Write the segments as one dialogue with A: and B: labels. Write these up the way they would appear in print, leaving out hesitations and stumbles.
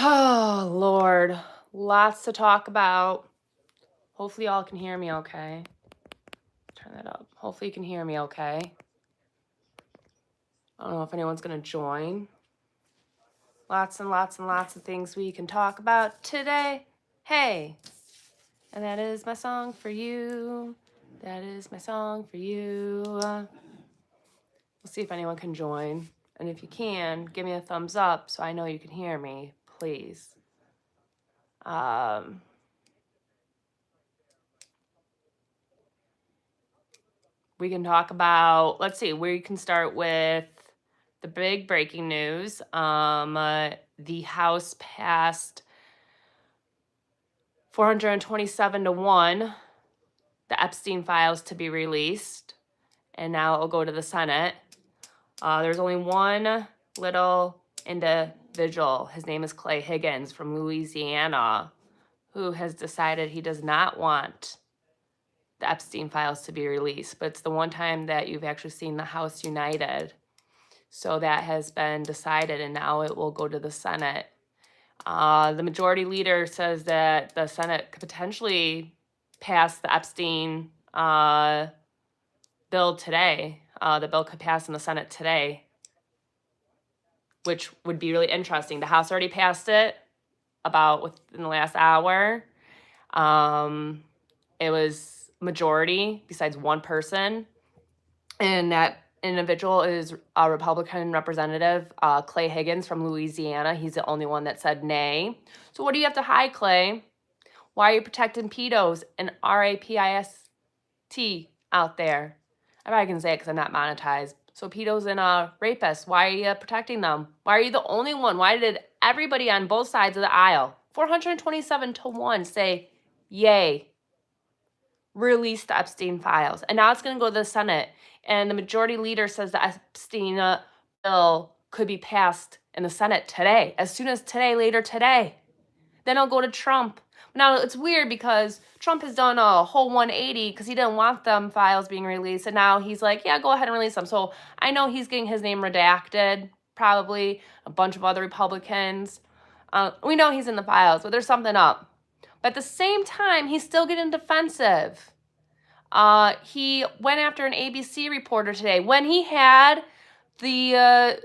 A: Oh, Lord. Lots to talk about. Hopefully, y'all can hear me okay. Turn that up. Hopefully, you can hear me okay. I don't know if anyone's going to join. Lots and lots and lots of things we can talk about today. Hey. And that is my song for you. That is my song for you. We'll see if anyone can join. And if you can, give me a thumbs up so I know you can hear me, please. We can talk about, let's see, we can start with the big breaking news. The House passed 427-1 the Epstein files to be released, and now it'll go to the Senate. There's only one little individual. His name is Clay Higgins from Louisiana, who has decided he does not want the Epstein files to be released. But it's the one time that you've actually seen the House united. So that has been decided, and now it will go to the Senate. The majority leader says that the Senate could potentially pass the Epstein bill today. The bill could pass in the Senate today, which would be really interesting. The House already passed it about within the last hour. It was majority besides one person, and that individual is a Republican representative, Clay Higgins from Louisiana. He's the only one that said nay. So what do you have to hide, Clay? Why are you protecting pedos and RAPIST out there? I probably can say it because I'm not monetized. So pedos and rapists, why are you protecting them? Why are you the only one? Why did everybody on both sides of the aisle, 427-1, say, yay, release the Epstein files? And now it's going to go to the Senate. And the majority leader says the Epstein bill could be passed in the Senate today, as soon as today, later today. Then it'll go to Trump. Now, it's weird because Trump has done a whole 180 because he didn't want them files being released. And now he's like, yeah, go ahead and release them. So I know he's getting his name redacted, probably a bunch of other Republicans. We know he's in the files, but there's something up. But at the same time, he's still getting defensive. He went after an ABC reporter today when he had the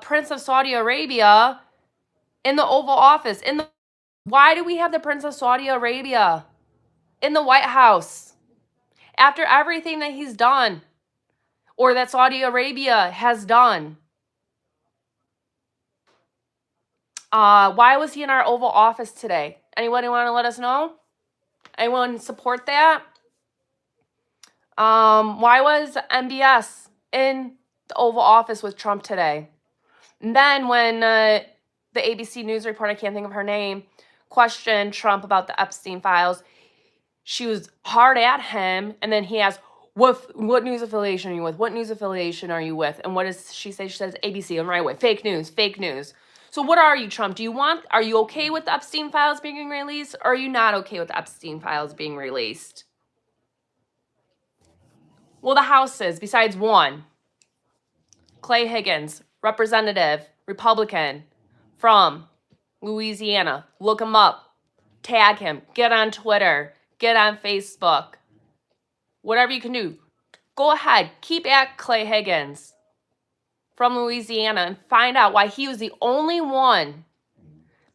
A: Prince of Saudi Arabia in the Oval Office. Why do we have the Prince of Saudi Arabia in the White House after everything that he's done or that Saudi Arabia has done? Why was he in our Oval Office today? Anybody want to let us know? Anyone support that? Why was MBS in the Oval Office with Trump today? And then when the ABC News reporter, I can't think of her name, questioned Trump about the Epstein files, she was hard at him, and then he asked, what news affiliation are you with? What news affiliation are you with? And what does she say? She says, ABC. I'm right away. Fake news, fake news. So what are you, Trump? Are you okay with the Epstein files being released, or are you not okay with the Epstein files being released? Well, the House is, besides one. Clay Higgins, representative, Republican, from Louisiana. Look him up. Tag him. Get on Twitter. Get on Facebook. Whatever you can do. Go ahead. Keep at Clay Higgins from Louisiana and find out why he was the only one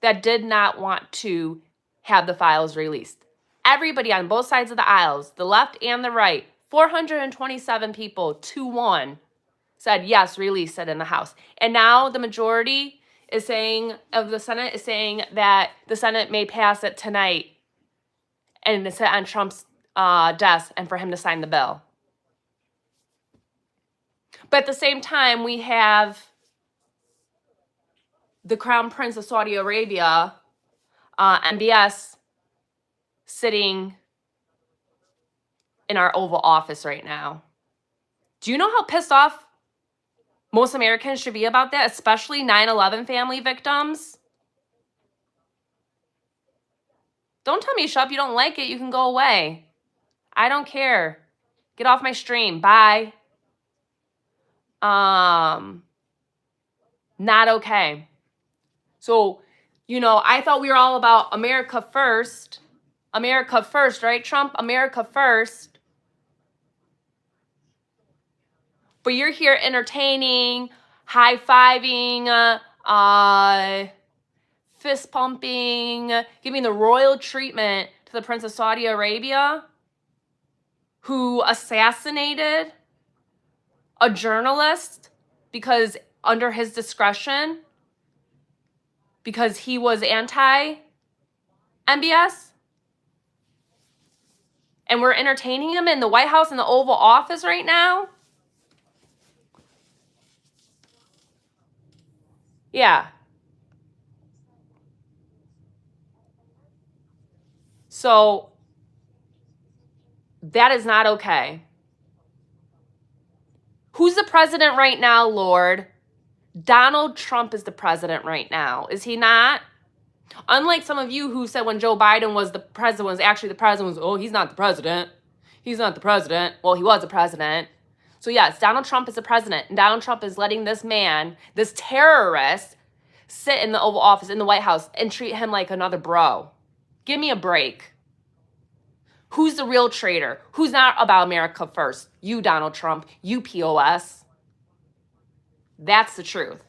A: that did not want to have the files released. Everybody on both sides of the aisles, the left and the right, 427 people to 1 said yes, release it in the House. And now the majority is saying, of the Senate, is saying that the Senate may pass it tonight and sit on Trump's desk and for him to sign the bill. But at the same time, we have the Crown Prince of Saudi Arabia, MBS, sitting in our Oval Office right now. Do you know how pissed off most Americans should be about that, especially 9/11 family victims? Don't tell me, Shup, you don't like it. You can go away. I don't care. Get off my stream. Bye. Not okay. So You know, I thought we were all about America first. America first, right, Trump? America first. But you're here entertaining, high-fiving, fist pumping, giving the royal treatment to the Prince of Saudi Arabia, who assassinated a journalist because under his discretion, because he was anti-MBS. And we're entertaining him in the White House in the Oval Office right now. Yeah. So that is not okay. Who's the president right now, Lord? Donald Trump is the president right now. Is he not? Unlike some of you who said when Joe Biden was the president, was actually the president, was, oh, he's not the president. He's not the president. Well, he was the president. So yes, Donald Trump is the president. And Donald Trump is letting this man, this terrorist, sit in the Oval Office, in the White House, and treat him like another bro. Give me a break. Who's the real traitor? Who's not about America first? You, Donald Trump. You, POS. That's the truth.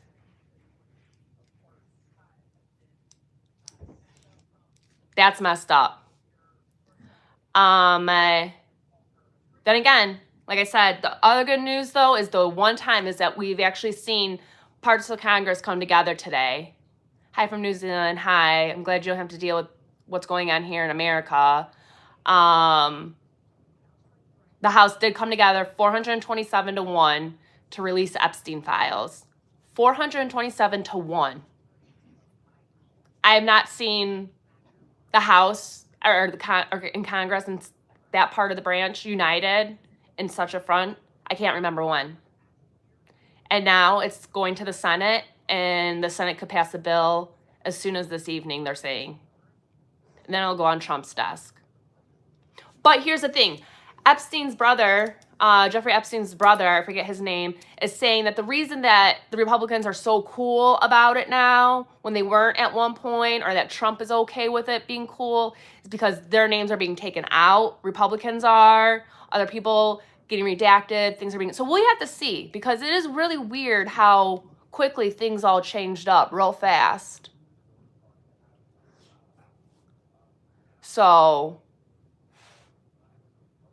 A: That's messed up. Then again, like I said, the other good news, though, is the one time is that we've actually seen parts of Congress come together today. Hi from New Zealand. Hi. I'm glad you don't have to deal with what's going on here in America. The House did come together 427-1 to release Epstein files. 427-1. I have not seen the House or in Congress and that part of the branch united in such a front. I can't remember when. And now it's going to the Senate, and the Senate could pass a bill as soon as this evening, they're saying. And then it'll go on Trump's desk. But here's the thing. Epstein's brother, Jeffrey Epstein's brother, I forget his name, is saying that the reason that the Republicans are so cool about it now, when they weren't at one point, or that Trump is okay with it being cool, is because their names are being taken out. Republicans are, other people getting redacted, things are being... So we have to see, because it is really weird how quickly things all changed up real fast. So...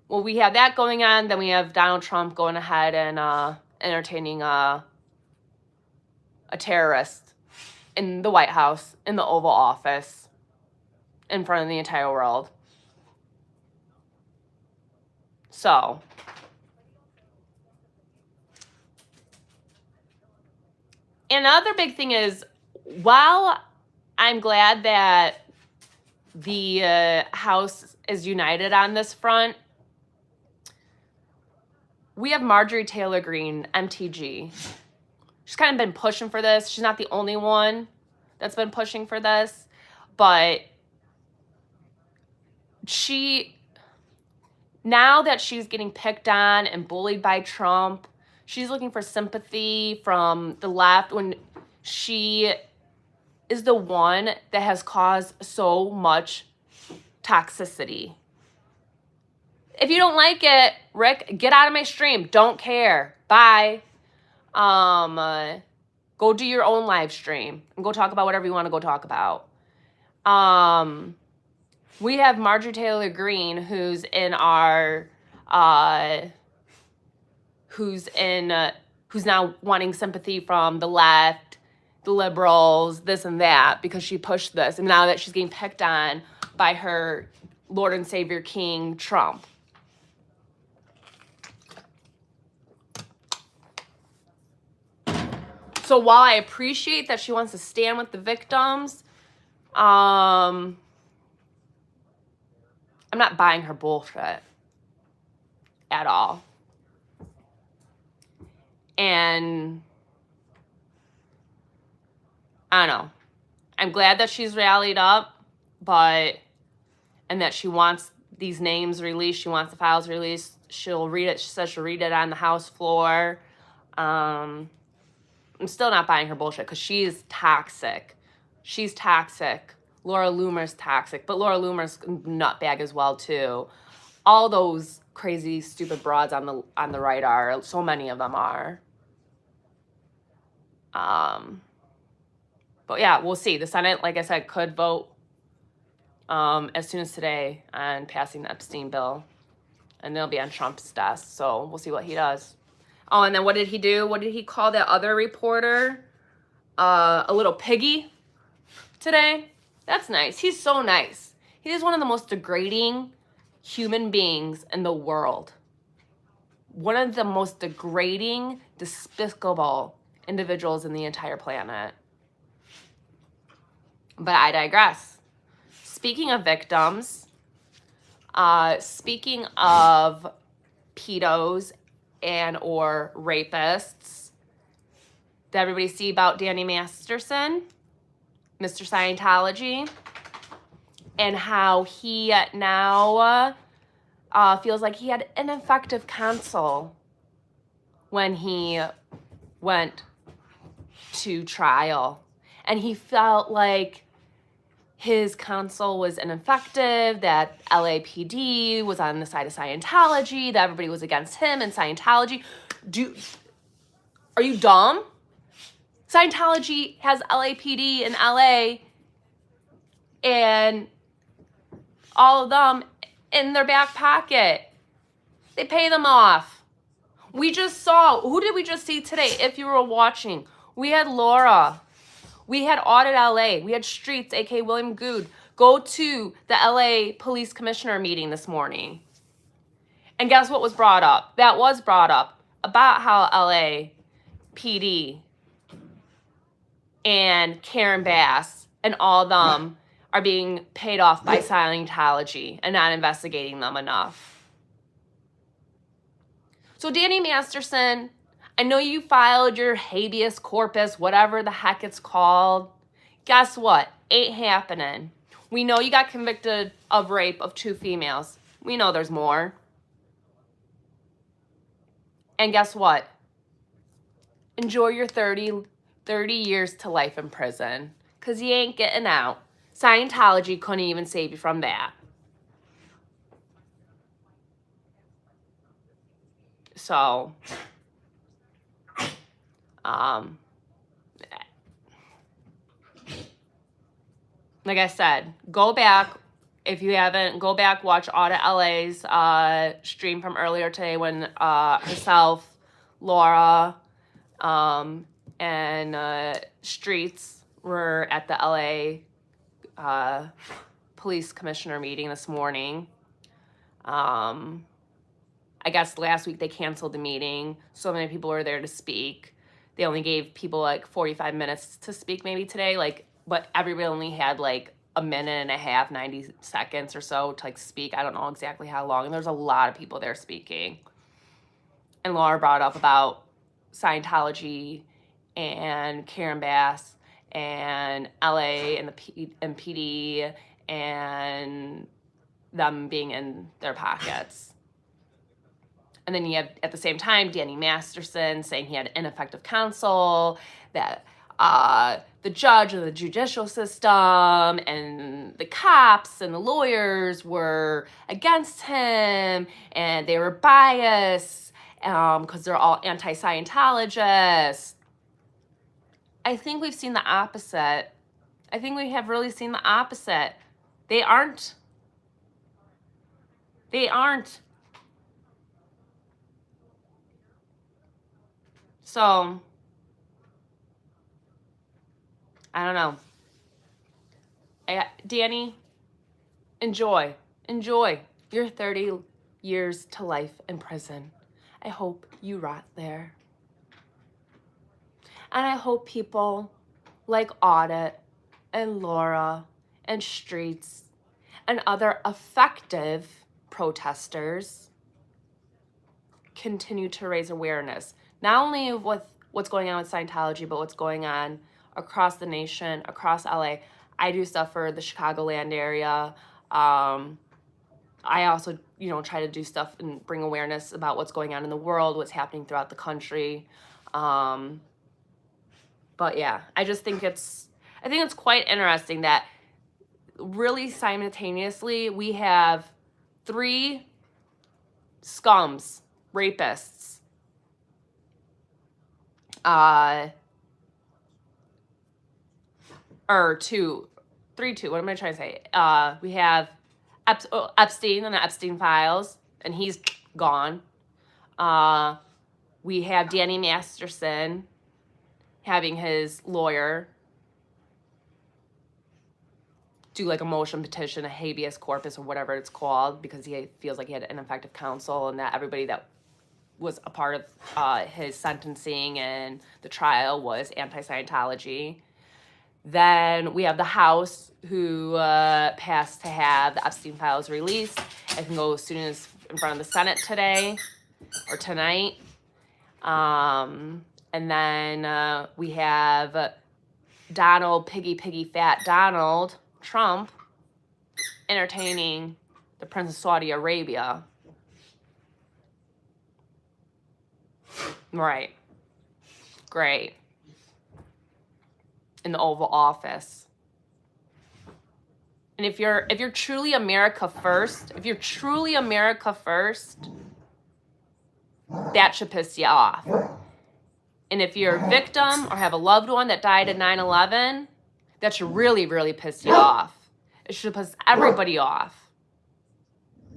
A: well, we have that going on. Then we have Donald Trump going ahead and entertaining a terrorist in the White House, in the Oval Office, in front of the entire world. So, another big thing is, while I'm glad that the House is united on this front, we have Marjorie Taylor Greene, MTG. She's kind of been pushing for this. She's not the only one that's been pushing for this, but now that she's getting picked on and bullied by Trump, she's looking for sympathy from the left when she is the one that has caused so much toxicity. If you don't like it, Rick, get out of my stream. Don't care. Bye. Go do your own live stream and go talk about whatever you want to go talk about. We have Marjorie Taylor Greene, who's in our, who's now wanting sympathy from the left, the liberals, this and that, because she pushed this. And now that she's getting picked on by her Lord and Savior King, Trump. So while I appreciate that she wants to stand with the victims, I'm not buying her bullshit at all. And I don't know. I'm glad that she's rallied up, and that she wants these names released. She wants the files released. She'll read it. She says she'll read it on the House floor. I'm still not buying her bullshit because she is toxic. She's toxic. Laura Loomer's toxic, but Laura Loomer's nutbag as well too. All those crazy, stupid broads on the right are. So many of them are. But yeah, we'll see. The Senate, like I said, could vote as soon as today on passing the Epstein bill, and it'll be on Trump's desk. So we'll see what he does. Oh, and then what did he do? What did he call that other reporter? A little piggy today. That's nice. He's so nice. He is one of the most degrading human beings in the world. One of the most degrading, despicable individuals in the entire planet. But I digress. Speaking of victims, speaking of pedos and or rapists, did everybody see about Danny Masterson, Mr. Scientology, and how he now feels like he had ineffective counsel when he went to trial. And he felt like his counsel was ineffective, that LAPD was on the side of Scientology, that everybody was against him and Scientology. Are you dumb? Scientology has LAPD in LA and all of them in their back pocket. They pay them off. We just saw, who did we just see today? If you were watching, we had Laura. We had Audit LA. We had Streets, aka William Good, go to the LA Police Commissioner meeting this morning. And guess what was brought up? That was brought up about how LA PD and Karen Bass and all of them are being paid off by Scientology and not investigating them enough. So Danny Masterson, I know you filed your habeas corpus, whatever the heck it's called. Guess what? Ain't happening. We know you got convicted of rape of 2 females. We know there's more. And guess what? Enjoy your 30 years to life in prison, because you ain't getting out. Scientology couldn't even save you from that. So, like I said, go back. If you haven't, go back, watch Audit LA's stream from earlier today when herself, Laura, and Streets were at the LA police commissioner meeting this morning. I guess last week they canceled the meeting. So many people were there to speak. They only gave people like 45 minutes to speak maybe today, but everybody only had like a minute and a half, 90 seconds or so to like speak. I don't know exactly how long. And there's a lot of people there speaking. And Laura brought up about Scientology and Karen Bass and LA and the PD and them being in their pockets. And then you have, at the same time, Danny Masterson saying he had ineffective counsel, that the judge of the judicial system and the cops and the lawyers were against him and they were biased because they're all anti-Scientologists. I think we've seen the opposite. I think we have really seen the opposite. They aren't. They aren't. So, I don't know. Danny, enjoy your 30 years to life in prison. I hope you rot there. And I hope people like Audit and Laura and Streets and other effective protesters continue to raise awareness, not only of what's going on with Scientology, but what's going on across the nation, across LA. I do stuff for the Chicagoland area. I also, try to do stuff and bring awareness about what's going on in the world, what's happening throughout the country. But yeah, I just think it's I think it's quite interesting that really simultaneously we have 3 scums, rapists, or 2, 3, 2. What am I trying to say? We have Epstein and the Epstein files, and he's gone. We have Danny Masterson having his lawyer do like a motion petition, a habeas corpus, or whatever it's called, because he feels like he had ineffective counsel, and that everybody that was a part of his sentencing and the trial was anti-Scientology. Then we have the House, who passed to have the Epstein files released. It can go as soon as in front of the Senate today or tonight. And then we have Donald Piggy Fat Donald Trump entertaining the Prince of Saudi Arabia. Right. Great. In the Oval Office. And if you're truly America first, that should piss you off. And if you're a victim or have a loved one that died in 9/11, that should really, really piss you off. It should piss everybody off.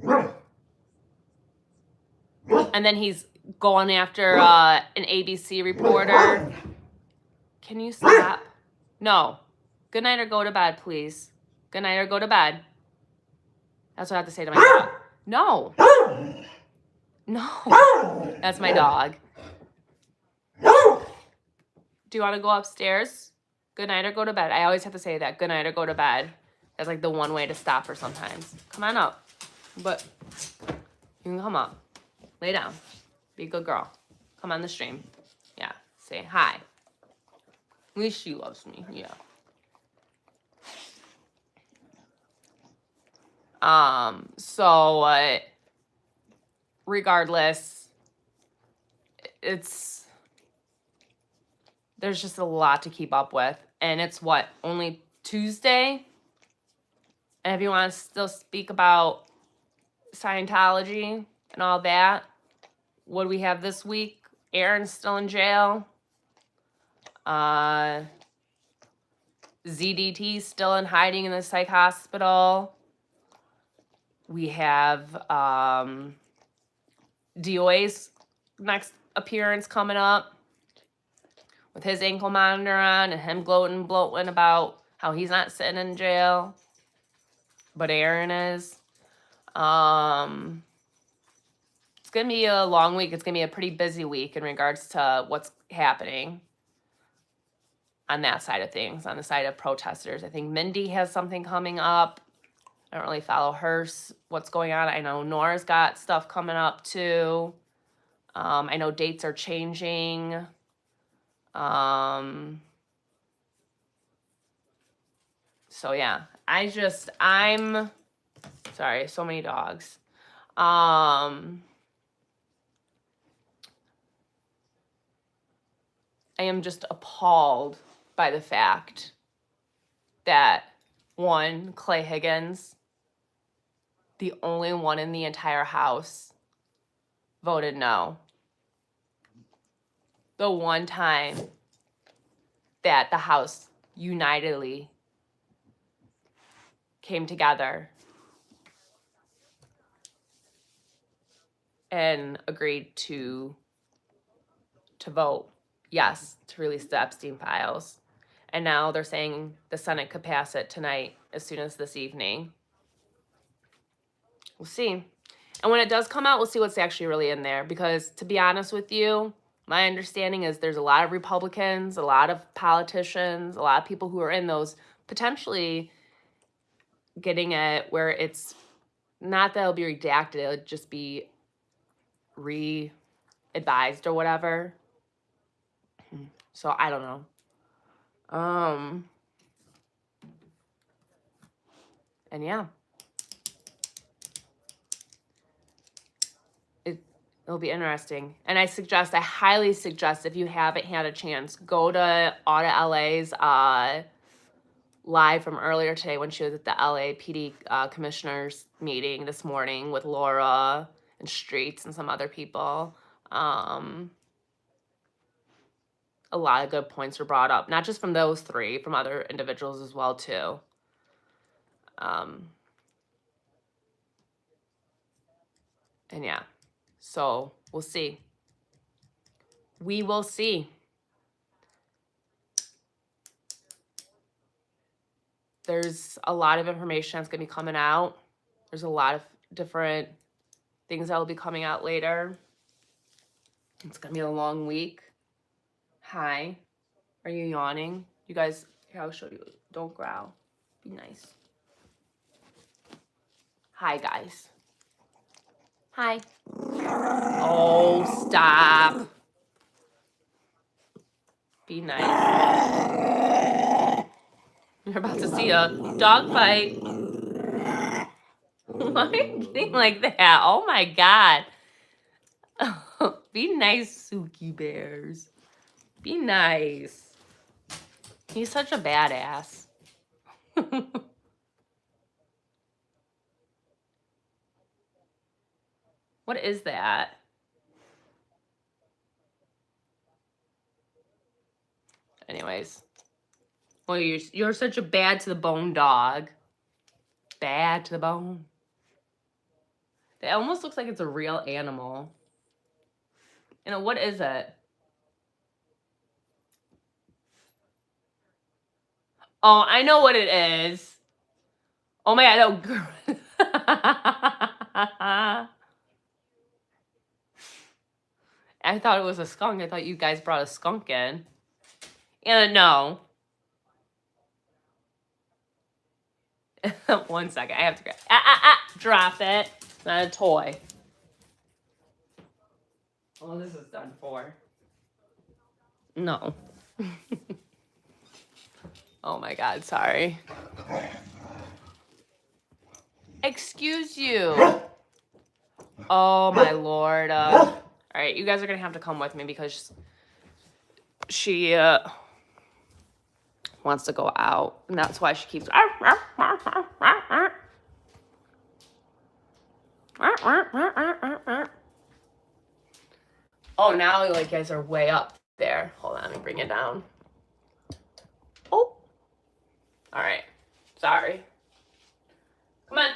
A: And then he's going after an ABC reporter. Can you stop? No. Good night or go to bed, please. Good night or go to bed. That's what I have to say to my dog. No. No. That's my dog. Do you want to go upstairs? Good night or go to bed. I always have to say that. Good night or go to bed. That's like the one way to stop her sometimes. Come on up. But you can come up. Lay down. Be a good girl. Come on the stream. Yeah. Say hi. At least she loves me. Yeah. So regardless, there's just a lot to keep up with. And it's what? Only Tuesday? And if you want to still speak about Scientology and all that, what do we have this week? Aaron's still in jail. ZDT's still in hiding in the psych hospital. We have DOA's next appearance coming up with his ankle monitor on and him bloating about how he's not sitting in jail, but Aaron is. It's going to be a long week. It's going to be a pretty busy week in regards to what's happening on that side of things, on the side of protesters. I think Mindy has something coming up. I don't really follow what's going on. I know Nora's got stuff coming up too. I know dates are changing. So yeah, I'm sorry, so many dogs. I am just appalled by the fact that Clay Higgins, the only one in the entire House, voted no. The one time that the House unitedly came together and agreed to vote yes to release the Epstein files. And now they're saying the Senate could pass it tonight as soon as this evening. We'll see. And when it does come out, we'll see what's actually really in there. Because to be honest with you, my understanding is there's a lot of Republicans, a lot of politicians, a lot of people who are in those potentially getting it where it's not that it'll be redacted, it'll just be re-advised or whatever. So I don't know. And yeah. It'll be interesting. And I highly suggest, if you haven't had a chance, go to Audit LA's live from earlier today when she was at the LAPD commissioners meeting this morning with Laura and Streets and some other people. A lot of good points were brought up, not just from those three, from other individuals as well too. And yeah, so we'll see. We will see. There's a lot of information that's going to be coming out. There's a lot of different things that will be coming out later. It's going to be a long week. Hi. Are you yawning? You guys, here, I'll show you. Don't growl. Be nice. Hi, guys. Hi. Oh, stop. Be nice. You're about to see a dog fight. Why are you getting like that? Oh my God. Be nice, Suki Bears. Be nice. He's such a badass. What is that? Anyways. Well, you're such a bad to the bone dog. Bad to the bone. It almost looks like it's a real animal. You know, what is it? Oh, I know what it is. Oh my God, no. I thought it was a skunk. I thought you guys brought a skunk in. And no. 1 second. I have to grab. Drop it. It's not a toy. Oh, this is done for. No. Oh my God, sorry. Excuse you. Oh my Lord. All right, you guys are gonna have to come with me because she wants to go out, and that's why she keeps. Oh, now like you guys are way up there. Hold on, let me bring it down. Oh. All right. Sorry. Come on.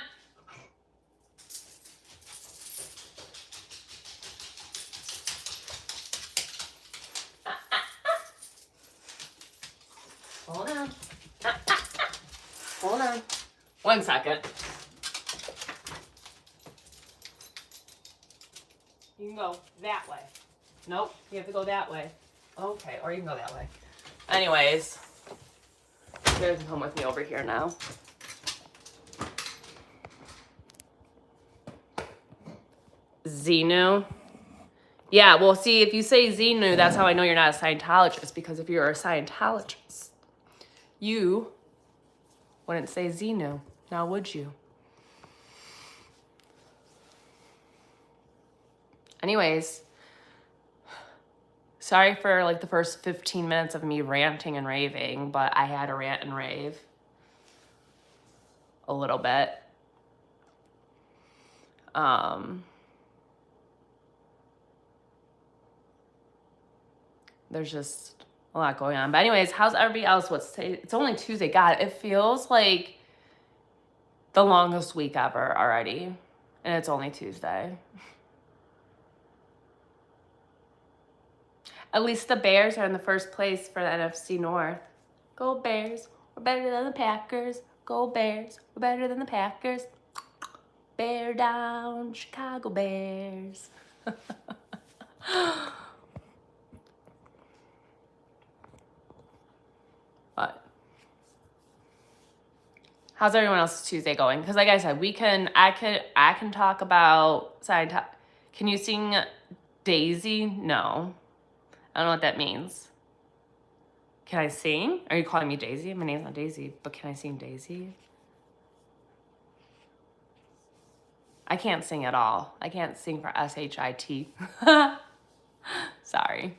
A: Hold on. Hold on. 1 second. You can go that way. Nope, you have to go that way. Okay, or you can go that way. Anyways, you guys can come with me over here now. Xenu. Yeah, well, see, if you say Xenu, that's how I know you're not a Scientologist, because if you're a Scientologist, you wouldn't say Xenu, now would you? Anyways, sorry for like the first 15 minutes of me ranting and raving, but I had to rant and rave a little bit. There's just a lot going on. But anyways, how's everybody else? It's only Tuesday. God, it feels like the longest week ever already. And it's only Tuesday. At least the Bears are in the first place for the NFC North. Go Bears. We're better than the Packers. Go Bears. We're better than the Packers. Bear down, Chicago Bears. But how's everyone else's Tuesday going? Because like I said, I can talk about Scientology. Can you sing Daisy? No. I don't know what that means. Can I sing? Are you calling me Daisy? My name's not Daisy, but can I sing Daisy? I can't sing at all. I can't sing for S-H-I-T. Sorry.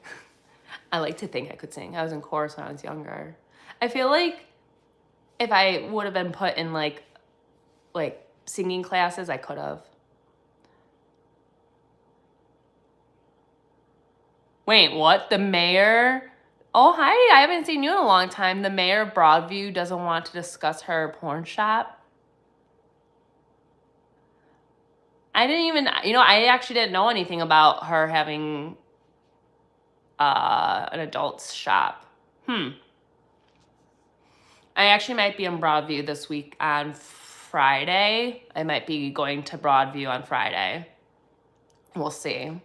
A: I like to think I could sing. I was in chorus when I was younger. I feel like If I would have been put in like singing classes, I could have. Wait, what? The mayor? Oh, hi. I haven't seen you in a long time. The mayor of Broadview doesn't want to discuss her porn shop. I didn't even, I actually didn't know anything about her having an adults shop. I actually might be in Broadview this week on Friday. I might be going to Broadview on Friday. We'll see.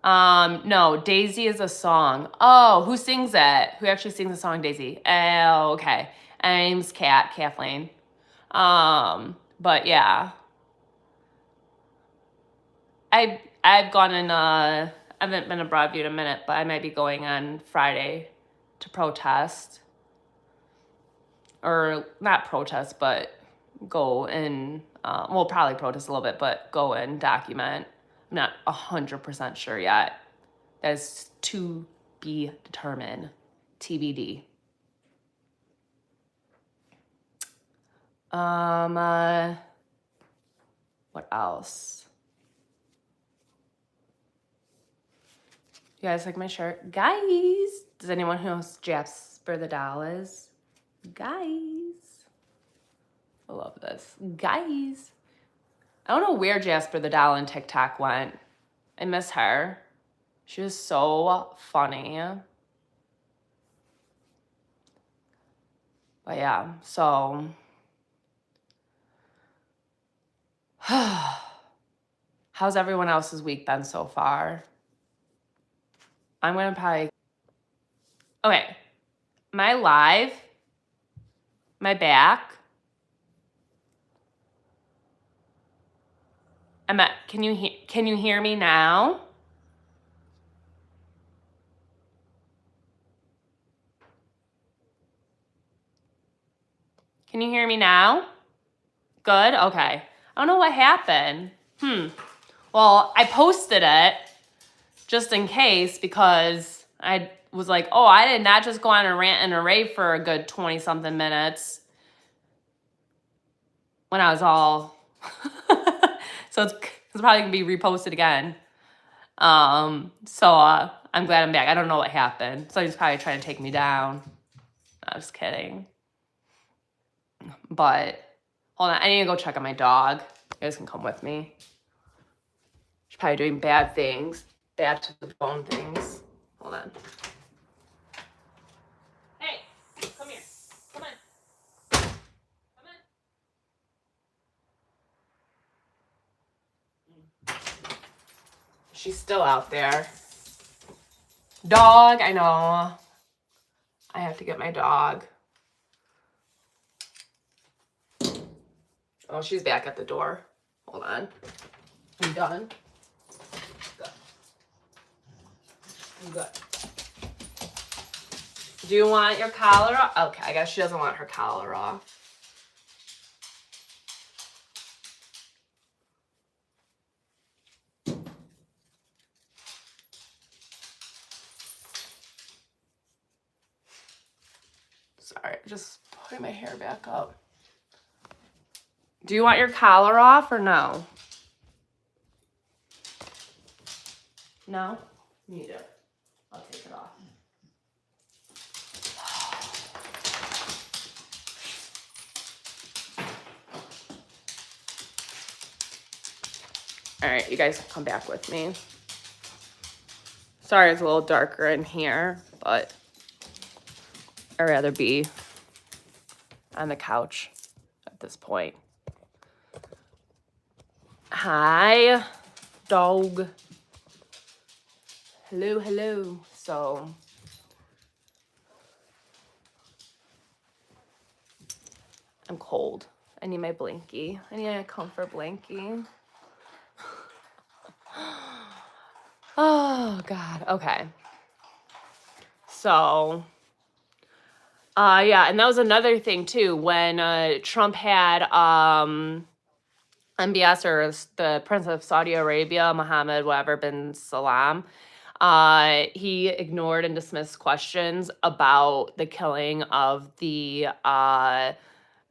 A: No, Daisy is a song. Oh, who sings it? Who actually sings the song Daisy? Oh, okay. My name's Kathleen. But yeah. I've gone in I haven't been to Broadview in a minute, but I might be going on Friday to protest. Or not protest, but go and we'll probably protest a little bit, but go and document. I'm not 100% sure yet. That's to be determined. TBD. What else? You guys like my shirt? Guys, does anyone who knows Jasper the Doll is? Guys. I love this. Guys. I don't know where Jasper the Doll on TikTok went. I miss her. She was so funny. But yeah, so. How's everyone else's week been so far? I'm going to probably. Okay. My live, my back. Can you hear me now? Can you hear me now? Good? Okay. I don't know what happened. Well, I posted it just in case because I was like, oh, I did not just go on a rant and a rave for a good 20-something minutes when I was all... So it's probably going to be reposted again. I'm glad I'm back. I don't know what happened. So he's probably trying to take me down. I'm just kidding. But hold on, I need to go check on my dog. You guys can come with me. She's probably doing bad things. Bad to the bone things. Hold on. Hey, come here. Come on. Come on. She's still out there. Dog, I know. I have to get my dog. Oh, she's back at the door. Hold on. I'm done. Good. I'm good. Do you want your collar off? Okay, I guess she doesn't want her collar off. Sorry, just putting my hair back up. Do you want your collar off or no? No? You do. I'll take it off. All right, you guys come back with me. Sorry, it's a little darker in here, but I'd rather be on the couch at this point. Hi, dog. Hello, hello. So, I'm cold. I need my blankie. I need a comfort blankie. Oh, God. Okay. So, yeah, and that was another thing, too. When Trump had MBS, or the Prince of Saudi Arabia, Mohammed, whatever, bin Salam, He ignored and dismissed questions about the killing of the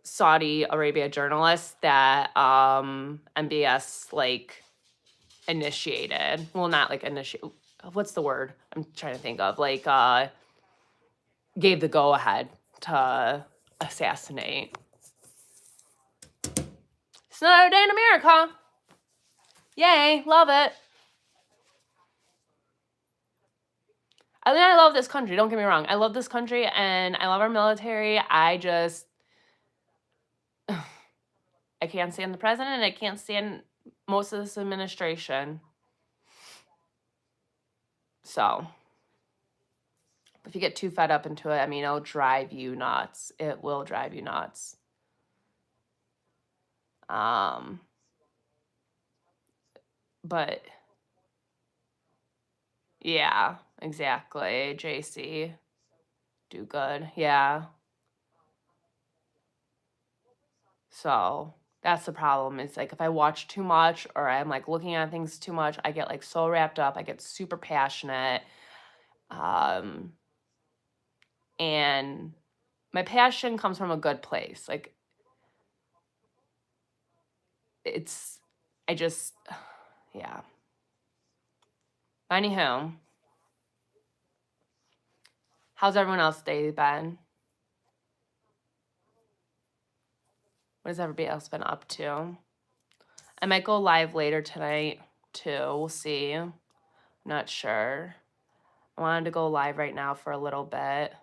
A: Saudi Arabia journalist that MBS like initiated. Well, not like initiate. What's the word I'm trying to think of? Like gave the go ahead to assassinate. It's another day in America. Yay, love it. I mean, I love this country. Don't get me wrong. I love this country and I love our military. I just, I can't stand the president and I can't stand most of this administration. So, if you get too fed up into it, I mean, it'll drive you nuts. It will drive you nuts. But yeah, exactly. JC, do good. Yeah. So that's the problem. It's like if I watch too much or I'm like looking at things too much, I get like so wrapped up. I get super passionate. And my passion comes from a good place. Like it's, I just, yeah. Anywho, how's everyone else day been? What has everybody else been up to? I might go live later tonight too. We'll see. I'm not sure. I wanted to go live right now for a little bit.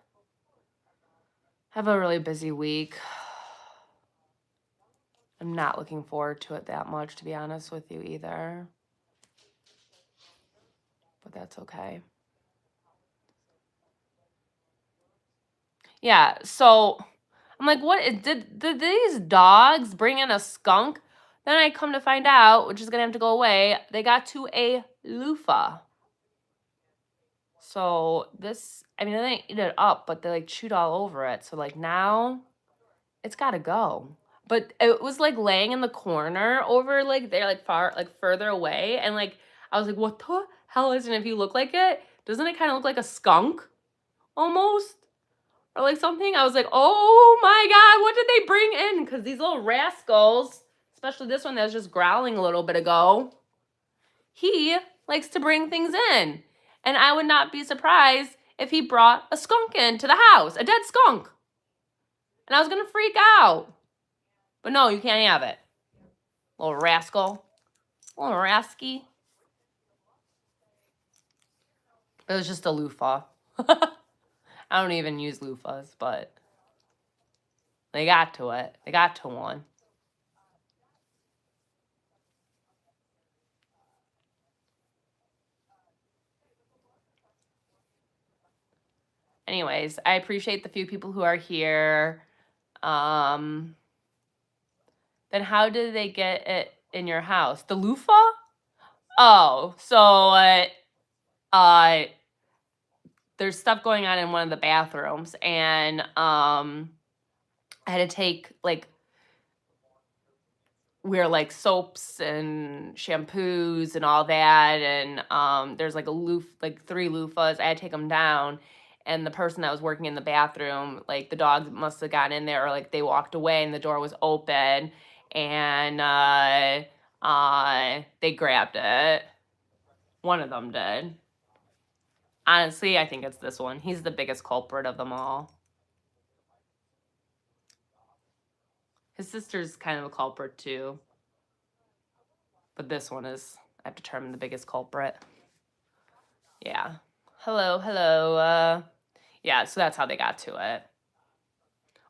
A: I have a really busy week. I'm not looking forward to it that much, to be honest with you either. But that's okay. Yeah, so I'm like, what did these dogs bring in a skunk? Then I come to find out, which is gonna have to go away, they got to a loofah. So this, I mean, they didn't eat it up, but they like chewed all over it. So like now it's gotta go. But it was like laying in the corner over like they're like far like further away. And like I was like, what the hell is it? And if you look like it, doesn't it kind of look like a skunk almost? Or like something? I was like, oh my god, what did they bring in? Because these little rascals, especially this one that was just growling a little bit ago, he likes to bring things in. And I would not be surprised if he brought a skunk into the house, a dead skunk. And I was gonna freak out. But no, you can't have it. Little rascal. Little rasky. It was just a loofah. I don't even use loofahs, but they got to it. They got to one. Anyways, I appreciate the few people who are here. Then how did they get it in your house? The loofah? Oh, so there's stuff going on in one of the bathrooms, and I had to take like we're like soaps and shampoos and all that, and there's like like 3 loofahs. I had to take them down, and the person that was working in the bathroom, like the dogs must have gotten in there, or like they walked away and the door was open, and they grabbed it. One of them did. Honestly, I think it's this one. He's the biggest culprit of them all. His sister's kind of a culprit too. But this one is, I've determined, the biggest culprit. Yeah. Hello. Yeah, so that's how they got to it.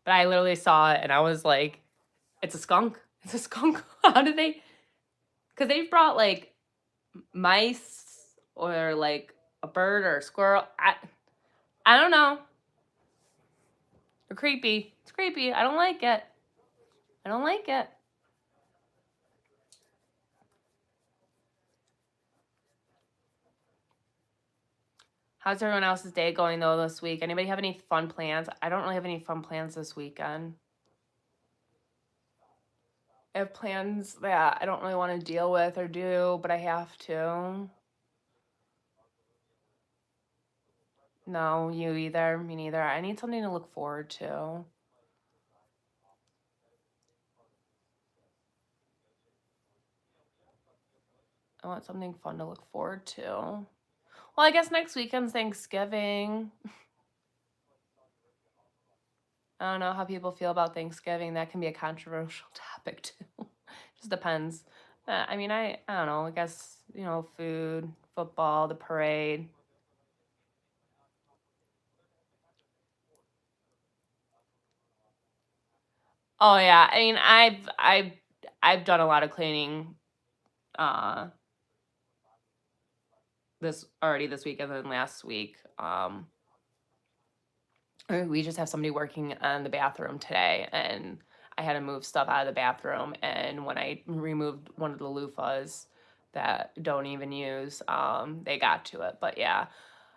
A: But I literally saw it and I was like, it's a skunk. It's a skunk. How did they? Because they've brought like mice or like a bird or a squirrel. I don't know. They're creepy. It's creepy. I don't like it. I don't like it. How's everyone else's day going though this week? Anybody have any fun plans? I don't really have any fun plans this weekend. I have plans that I don't really want to deal with or do, but I have to. No, you either. Me neither. I need something to look forward to. I want something fun to look forward to. Well, I guess next weekend's Thanksgiving. I don't know how people feel about Thanksgiving. That can be a controversial topic too. Just depends. I mean, I don't know. I guess, food, football, the parade. Oh yeah. I mean, I've done a lot of cleaning uh this weekend and last week. We just have somebody working on the bathroom today, and I had to move stuff out of the bathroom. And when I removed one of the loofahs that don't even use, they got to it. But yeah.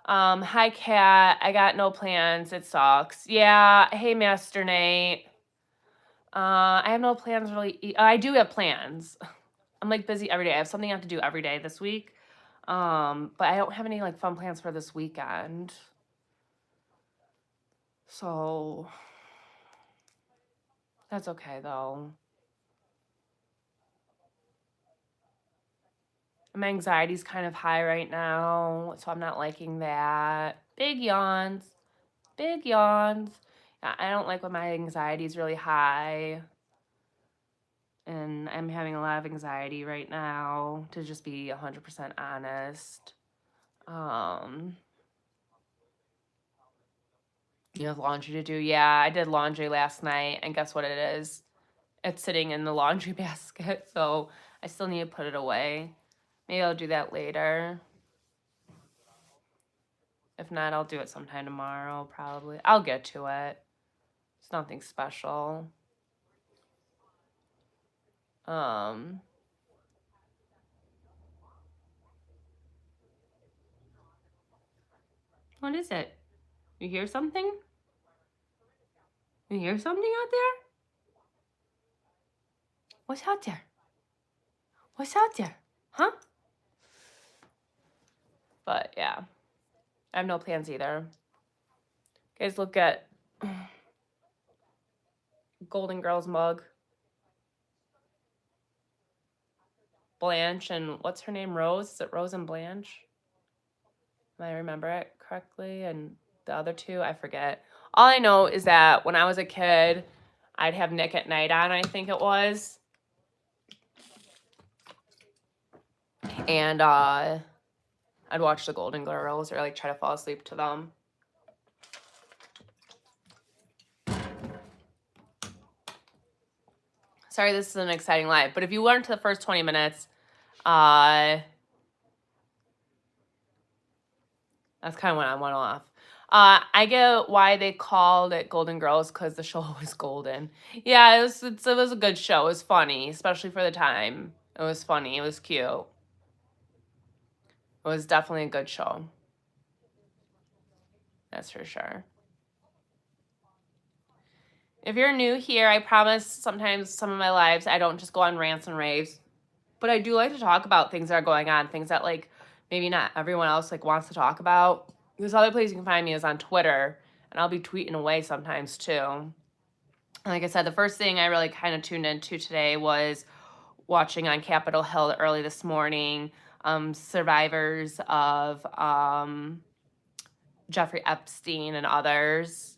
A: Hi Kat. I got no plans. It sucks. Yeah. Hey Master Nate. I have no plans really. I do have plans. I'm like busy every day. I have something I have to do every day this week. But I don't have any like fun plans for this weekend. So that's okay though. My anxiety's kind of high right now, so I'm not liking that. Big yawns. Big yawns. Yeah, I don't like when my anxiety is really high. And I'm having a lot of anxiety right now, to just be 100% honest. Um, you have laundry to do? Yeah, I did laundry last night, and guess what it is? It's sitting in the laundry basket, so I still need to put it away. Maybe I'll do that later. If not, I'll do it sometime tomorrow, probably. I'll get to it. It's nothing special. Um, what is it? You hear something? You hear something out there? What's out there? What's out there? Huh? But yeah, I have no plans either. Guys, look at Golden Girls mug. Blanche and what's her name? Rose? Is it Rose and Blanche? I remember it correctly. And the other two, I forget. All I know is that when I was a kid, I'd have Nick at Night on, I think it was. And I'd watch the Golden Girls or like try to fall asleep to them. Sorry, this is an exciting live, but if you weren't to the first 20 minutes, that's kind of when I went off. I get why they called it Golden Girls, because the show was golden. Yeah, it was a good show. It was funny, especially for the time. It was funny. It was cute. It was definitely a good show. That's for sure. If you're new here, I promise sometimes some of my lives I don't just go on rants and raves, but I do like to talk about things that are going on, things that like maybe not everyone else like wants to talk about. This other place you can find me is on Twitter, and I'll be tweeting away sometimes too. Like I said, the first thing I really kind of tuned into today was watching on Capitol Hill early this morning, survivors of Jeffrey Epstein and others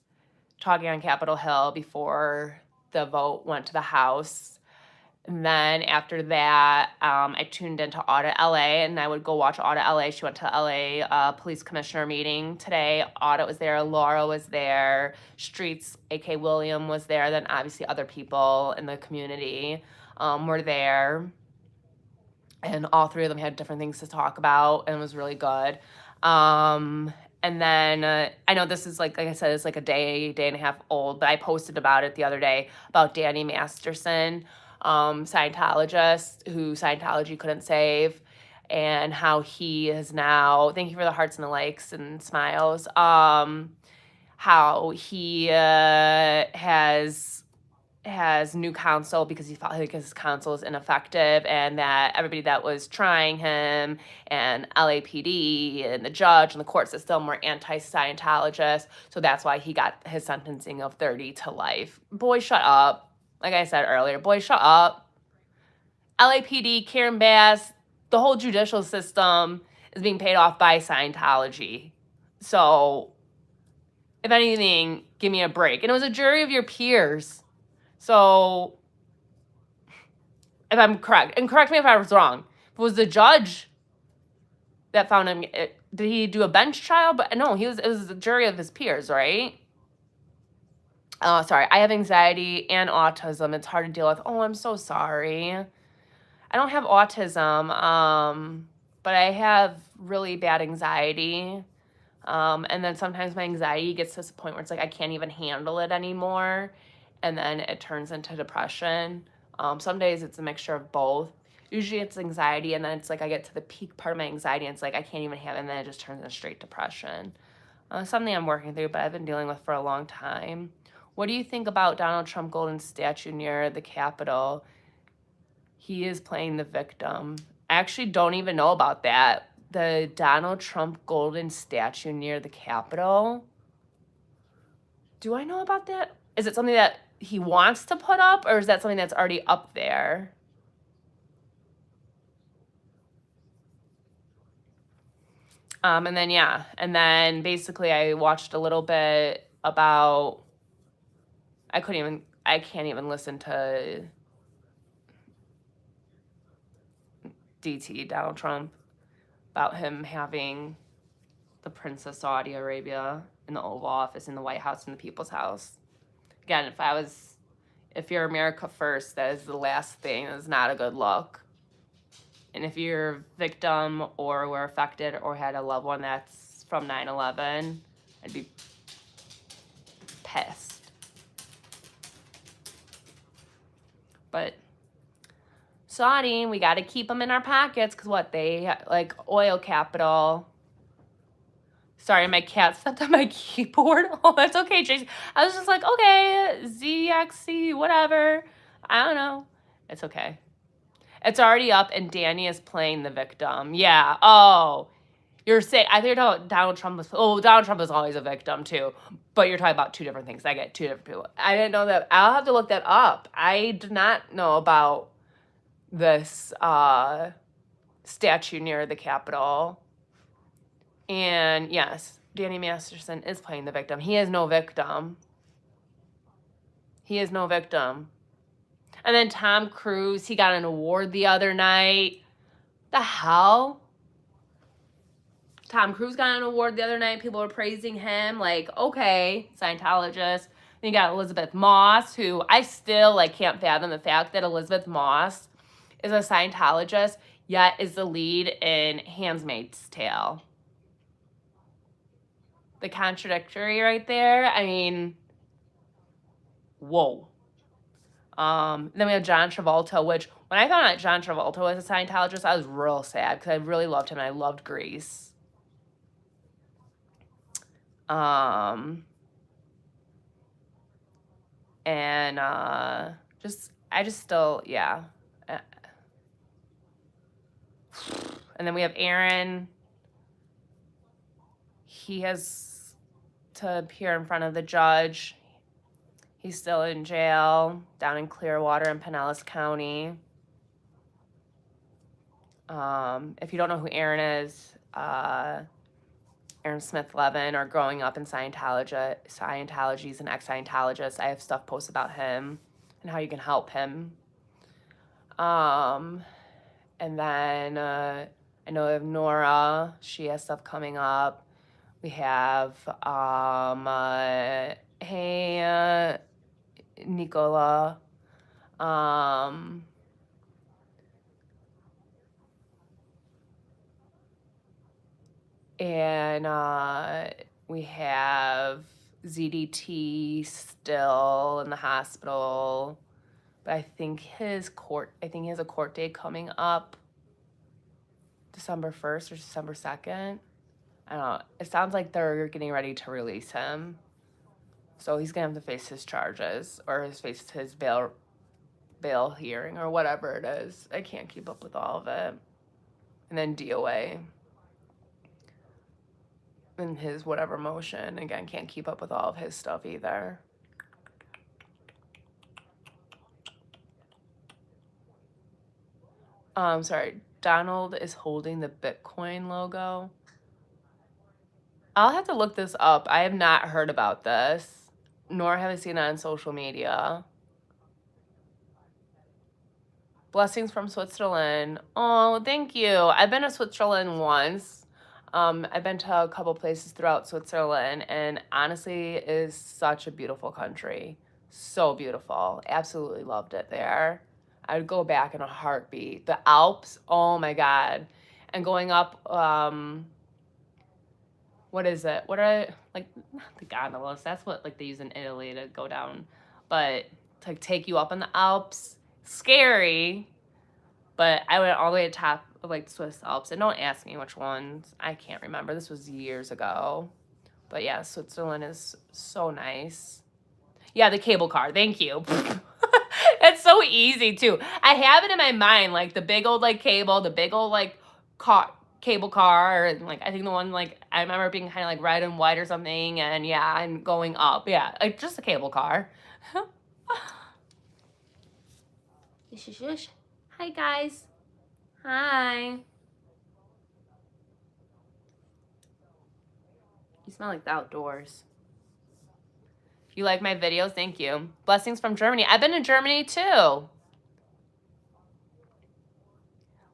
A: talking on Capitol Hill before the vote went to the House. And then after that, I tuned into Audit LA, and I would go watch Audit LA. She went to LA police commissioner meeting today. Audit was there. Laura was there. Streets, A.K. William was there. Then obviously other people in the community were there. And all three of them had different things to talk about, and it was really good. And then I know this is like I said, it's like a day and a half old, but I posted about it the other day about Danny Masterson, Scientologist who Scientology couldn't save, and how he is now. Thank you for the hearts and the likes and smiles. How he has has new counsel because he felt like his counsel is ineffective, and that everybody that was trying him and LAPD and the judge and the court system were anti-Scientologists. So that's why he got his sentencing of 30 to life. Boy, shut up. Like I said earlier, boy, shut up. LAPD, Karen Bass, the whole judicial system is being paid off by Scientology. So, if anything, give me a break. And it was a jury of your peers. So, if I'm correct, and correct me if I was wrong, if it was the judge that found him, did he do a bench trial? But no, it was a jury of his peers, right? Oh, sorry. I have anxiety and autism. It's hard to deal with. Oh, I'm so sorry. I don't have autism, but I have really bad anxiety. And then sometimes my anxiety gets to the point where it's like I can't even handle it anymore. And then it turns into depression. Some days it's a mixture of both. Usually it's anxiety, and then it's like I get to the peak part of my anxiety, and it's like I can't even have it, and then it just turns into straight depression. Something I'm working through, but I've been dealing with for a long time. What do you think about Donald Trump golden statue near the Capitol? He is playing the victim. I actually don't even know about that. The Donald Trump golden statue near the Capitol. Do I know about that? Is it something that he wants to put up, or is that something that's already up there? And then basically I watched a little bit about, I can't even listen to DT, Donald Trump, about him having the Princess Saudi Arabia in the Oval Office, in the White House, in the People's House. Again, if you're America first, that is the last thing. That is not a good look. And if you're a victim or were affected or had a loved one that's from 9/11, I'd be pissed. But Saudi, we got to keep them in our pockets because what? They like oil capital. Sorry, my cat stepped on my keyboard. Oh, that's okay, Jason. I was just like, okay, ZXC, whatever. I don't know. It's okay. It's already up, and Danny is playing the victim. Yeah. Oh, you're saying, I think you're talking about Donald Trump. Donald Trump is always a victim, too. But you're talking about two different things. I get two different people. I didn't know that. I'll have to look that up. I did not know about this statue near the Capitol. And yes, Danny Masterson is playing the victim. He is no victim. He is no victim. And then Tom Cruise, he got an award the other night. The hell? Tom Cruise got an award the other night. People were praising him. Like, okay, Scientologist. Then you got Elizabeth Moss, who I still can't fathom the fact that Elizabeth Moss is a Scientologist, yet is the lead in Handmaid's Tale. The contradictory right there. I mean, whoa. Then we have John Travolta, which when I found out John Travolta was a Scientologist, I was real sad because I really loved him and I loved Grease. And I just still, yeah. And then we have Aaron. He has to appear in front of the judge. He's still in jail down in Clearwater in Pinellas County. If you don't know who Aaron is, Aaron Smith Levin, or growing up in Scientology, he's an ex-Scientologist. I have stuff posted about him and how you can help him. And then I know we have Nora. She has stuff coming up. We have, hey, Nicola. And we have ZDT still in the hospital. But I think he has a court date coming up December 1st or December 2nd. I don't know. It sounds like they're getting ready to release him. So he's gonna have to face his charges or face his bail hearing or whatever it is. I can't keep up with all of it. And then DOA and his whatever motion. Again, can't keep up with all of his stuff either. Sorry, Donald is holding the Bitcoin logo. I'll have to look this up. I have not heard about this, nor have I seen it on social media. Blessings from Switzerland. Oh, thank you. I've been to Switzerland once. I've been to a couple places throughout Switzerland, and honestly, it is such a beautiful country. So beautiful. Absolutely loved it there. I would go back in a heartbeat. The Alps, oh my God. And going up, what is it? What are like the gondolas? That's what like they use in Italy to go down, but to like, take you up in the Alps, scary. But I went all the way to the top of like the Swiss Alps, and don't ask me which ones. I can't remember. This was years ago. But yeah, Switzerland is so nice. Yeah, the cable car. Thank you. It's so easy too. I have it in my mind, like the big old like cable, the big old like cable car, and like I think the one like I remember being kind of like red and white or something, and yeah, and going up. Yeah, like just a cable car. Hi guys. Hi. You smell like the outdoors. If you like my videos, thank you. Blessings from Germany. I've been to Germany too.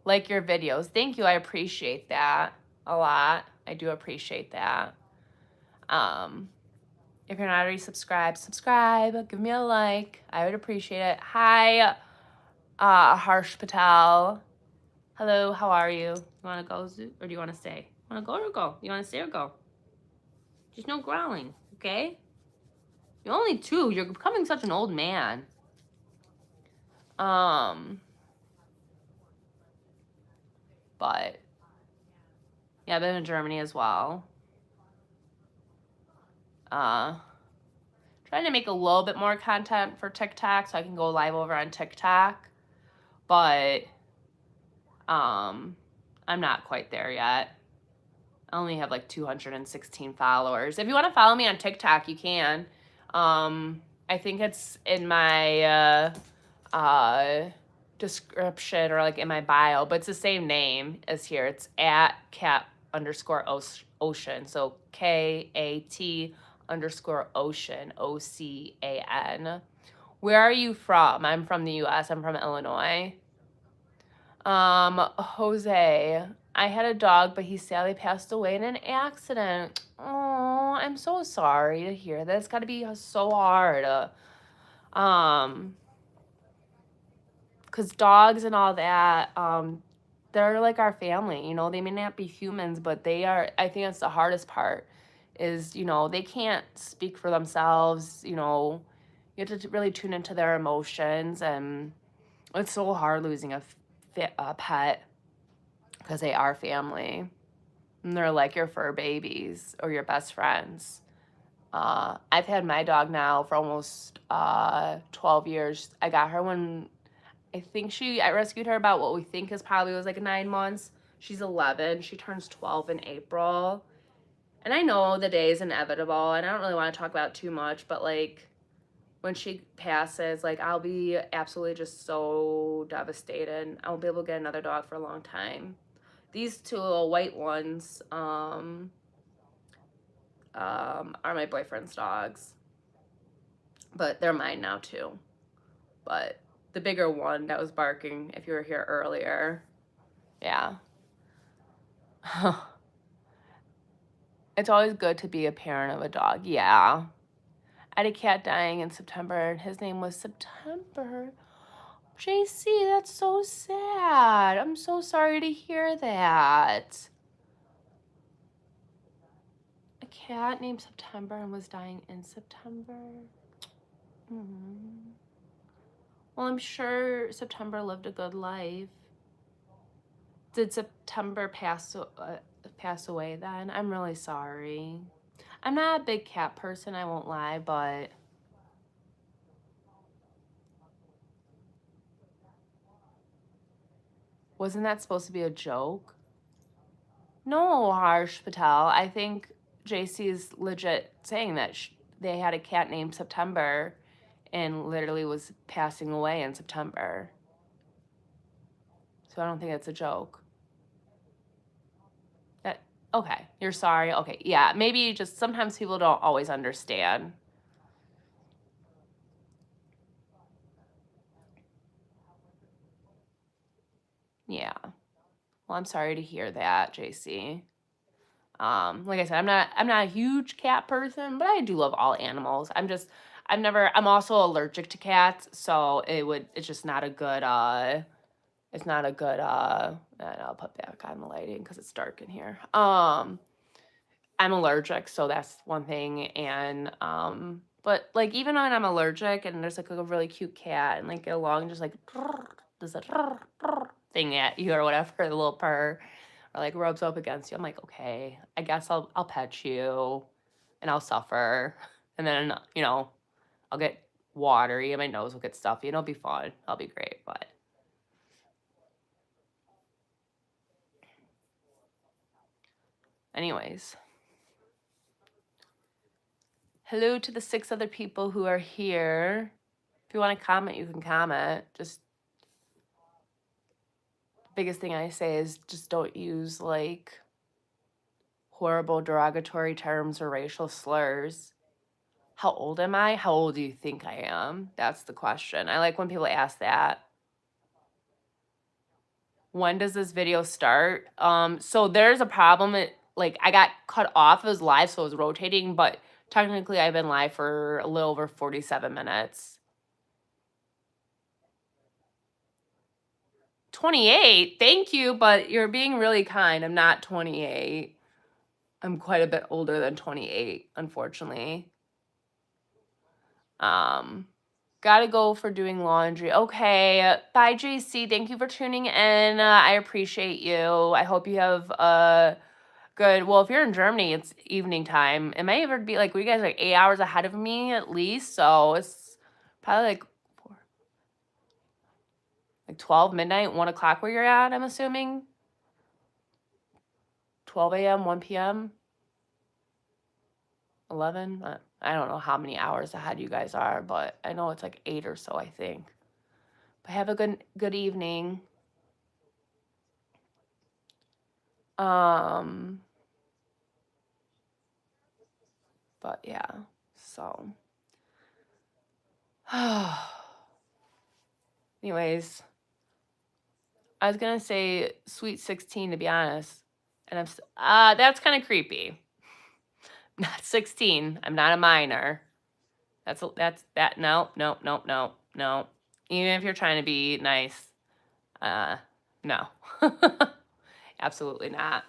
A: Like your videos. Thank you. I appreciate that a lot. I do appreciate that. If you're not already subscribed, subscribe. Give me a like. I would appreciate it. Hi, Harsh Patel. Hello, how are you? You want to go or do you want to stay? Want to go or go? You want to stay or go? Just no growling, okay? You're only 2. You're becoming such an old man. But yeah, I've been in Germany as well. Trying to make a little bit more content for TikTok so I can go live over on TikTok. But I'm not quite there yet. I only have like 216 followers. If you want to follow me on TikTok, you can. I think it's in my description or like in my bio, but it's the same name as here. It's at cat_ocean. So KAT_ocean, OCAN. Where are you from? I'm from the US. I'm from Illinois. Jose, I had a dog, but he sadly passed away in an accident. Oh, I'm so sorry to hear that. It's got to be so hard. Because dogs and all that, they're like our family, you know, they may not be humans, but they are, I think that's the hardest part is, you know, they can't speak for themselves, you know, you have to really tune into their emotions, and it's so hard losing a pet because they are family and they're like your fur babies or your best friends. I've had my dog now for almost 12 years. I got her when I rescued her about what we think is probably was like 9 months. She's 11. She turns 12 in April. And I know the day is inevitable, and I don't really want to talk about it too much, but like when she passes, like I'll be absolutely just so devastated. I won't be able to get another dog for a long time. These 2 little white ones are my boyfriend's dogs, but they're mine now too. But the bigger one that was barking, if you were here earlier, yeah. It's always good to be a parent of a dog. Yeah. I had a cat dying in September, and his name was September. JC, that's so sad. I'm so sorry to hear that. A cat named September and was dying in September. Well, I'm sure September lived a good life. Did September pass away then? I'm really sorry. I'm not a big cat person, I won't lie, but wasn't that supposed to be a joke? No, Harsh Patel. I think JC is legit saying that they had a cat named September and literally was passing away in September. So I don't think it's a joke. Okay, you're sorry. Okay, yeah, maybe just sometimes people don't always understand. Yeah. Well, I'm sorry to hear that, JC. Like I said, I'm not a huge cat person, but I do love all animals. I'm also allergic to cats, so it's just not a good it's not a good and I'll put back on the lighting because it's dark in here. I'm allergic, so that's one thing. And but like even when I'm allergic and there's like a really cute cat and like get along and just like does a thing at you or whatever, the little purr, or like rubs up against you, I'm like, okay, I guess I'll pet you and I'll suffer. And then, I'll get watery and my nose will get stuffy and it'll be fun. I'll be great. But anyways. Hello to the 6 other people who are here. If you want to comment, you can comment. Just the biggest thing I say is just don't use like horrible derogatory terms or racial slurs. How old am I? How old do you think I am? That's the question. I like when people ask that. When does this video start? So there's a problem. Like I got cut off. It was live, so it was rotating, but technically I've been live for a little over 47 minutes. 28. Thank you, but you're being really kind. I'm not 28. I'm quite a bit older than 28, unfortunately. Gotta go for doing laundry. Okay. Bye, JC. Thank you for tuning in. I appreciate you. I hope you have a good. Well, if you're in Germany, it's evening time. It may even be like you guys are like 8 hours ahead of me at least. So it's probably like 12 midnight, 1 o'clock where you're at, I'm assuming. 12 a.m., 1 p.m., 11. I don't know how many hours ahead you guys are, but I know it's like 8 or so, I think. But have a good evening. But yeah, so. Anyways, I was gonna say sweet 16 to be honest, and that's kind of creepy. Not 16. I'm not a minor. That's that. No, no, no, no, no. Even if you're trying to be nice, no, absolutely not.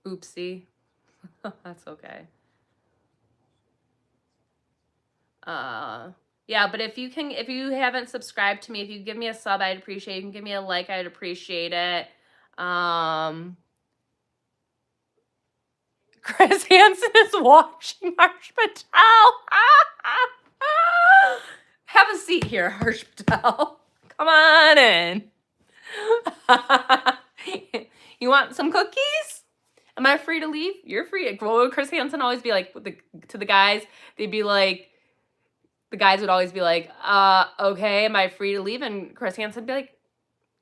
A: Oopsie. That's okay. Yeah, but if you haven't subscribed to me, if you give me a sub, I'd appreciate it. You can give me a like, I'd appreciate it. Chris Hansen is watching Harsh Patel. Have a seat here, Harsh Patel. Come on in. You want some cookies? Am I free to leave? You're free. What would Chris Hansen always be like to the guys? They'd be like, the guys would always be like, okay, am I free to leave? And Chris Hansen would be like,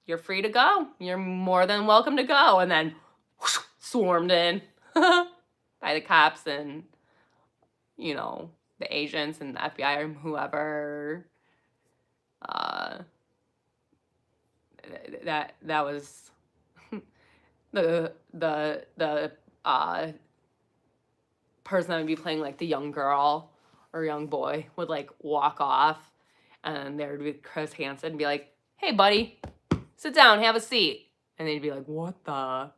A: you're free to go. You're more than welcome to go. And then whoosh, swarmed in by the cops and, the agents and the FBI or whoever. That was the person that would be playing like the young girl or young boy would like walk off, and there would be Chris Hansen and be like, hey buddy, sit down, have a seat. And they'd be like, what part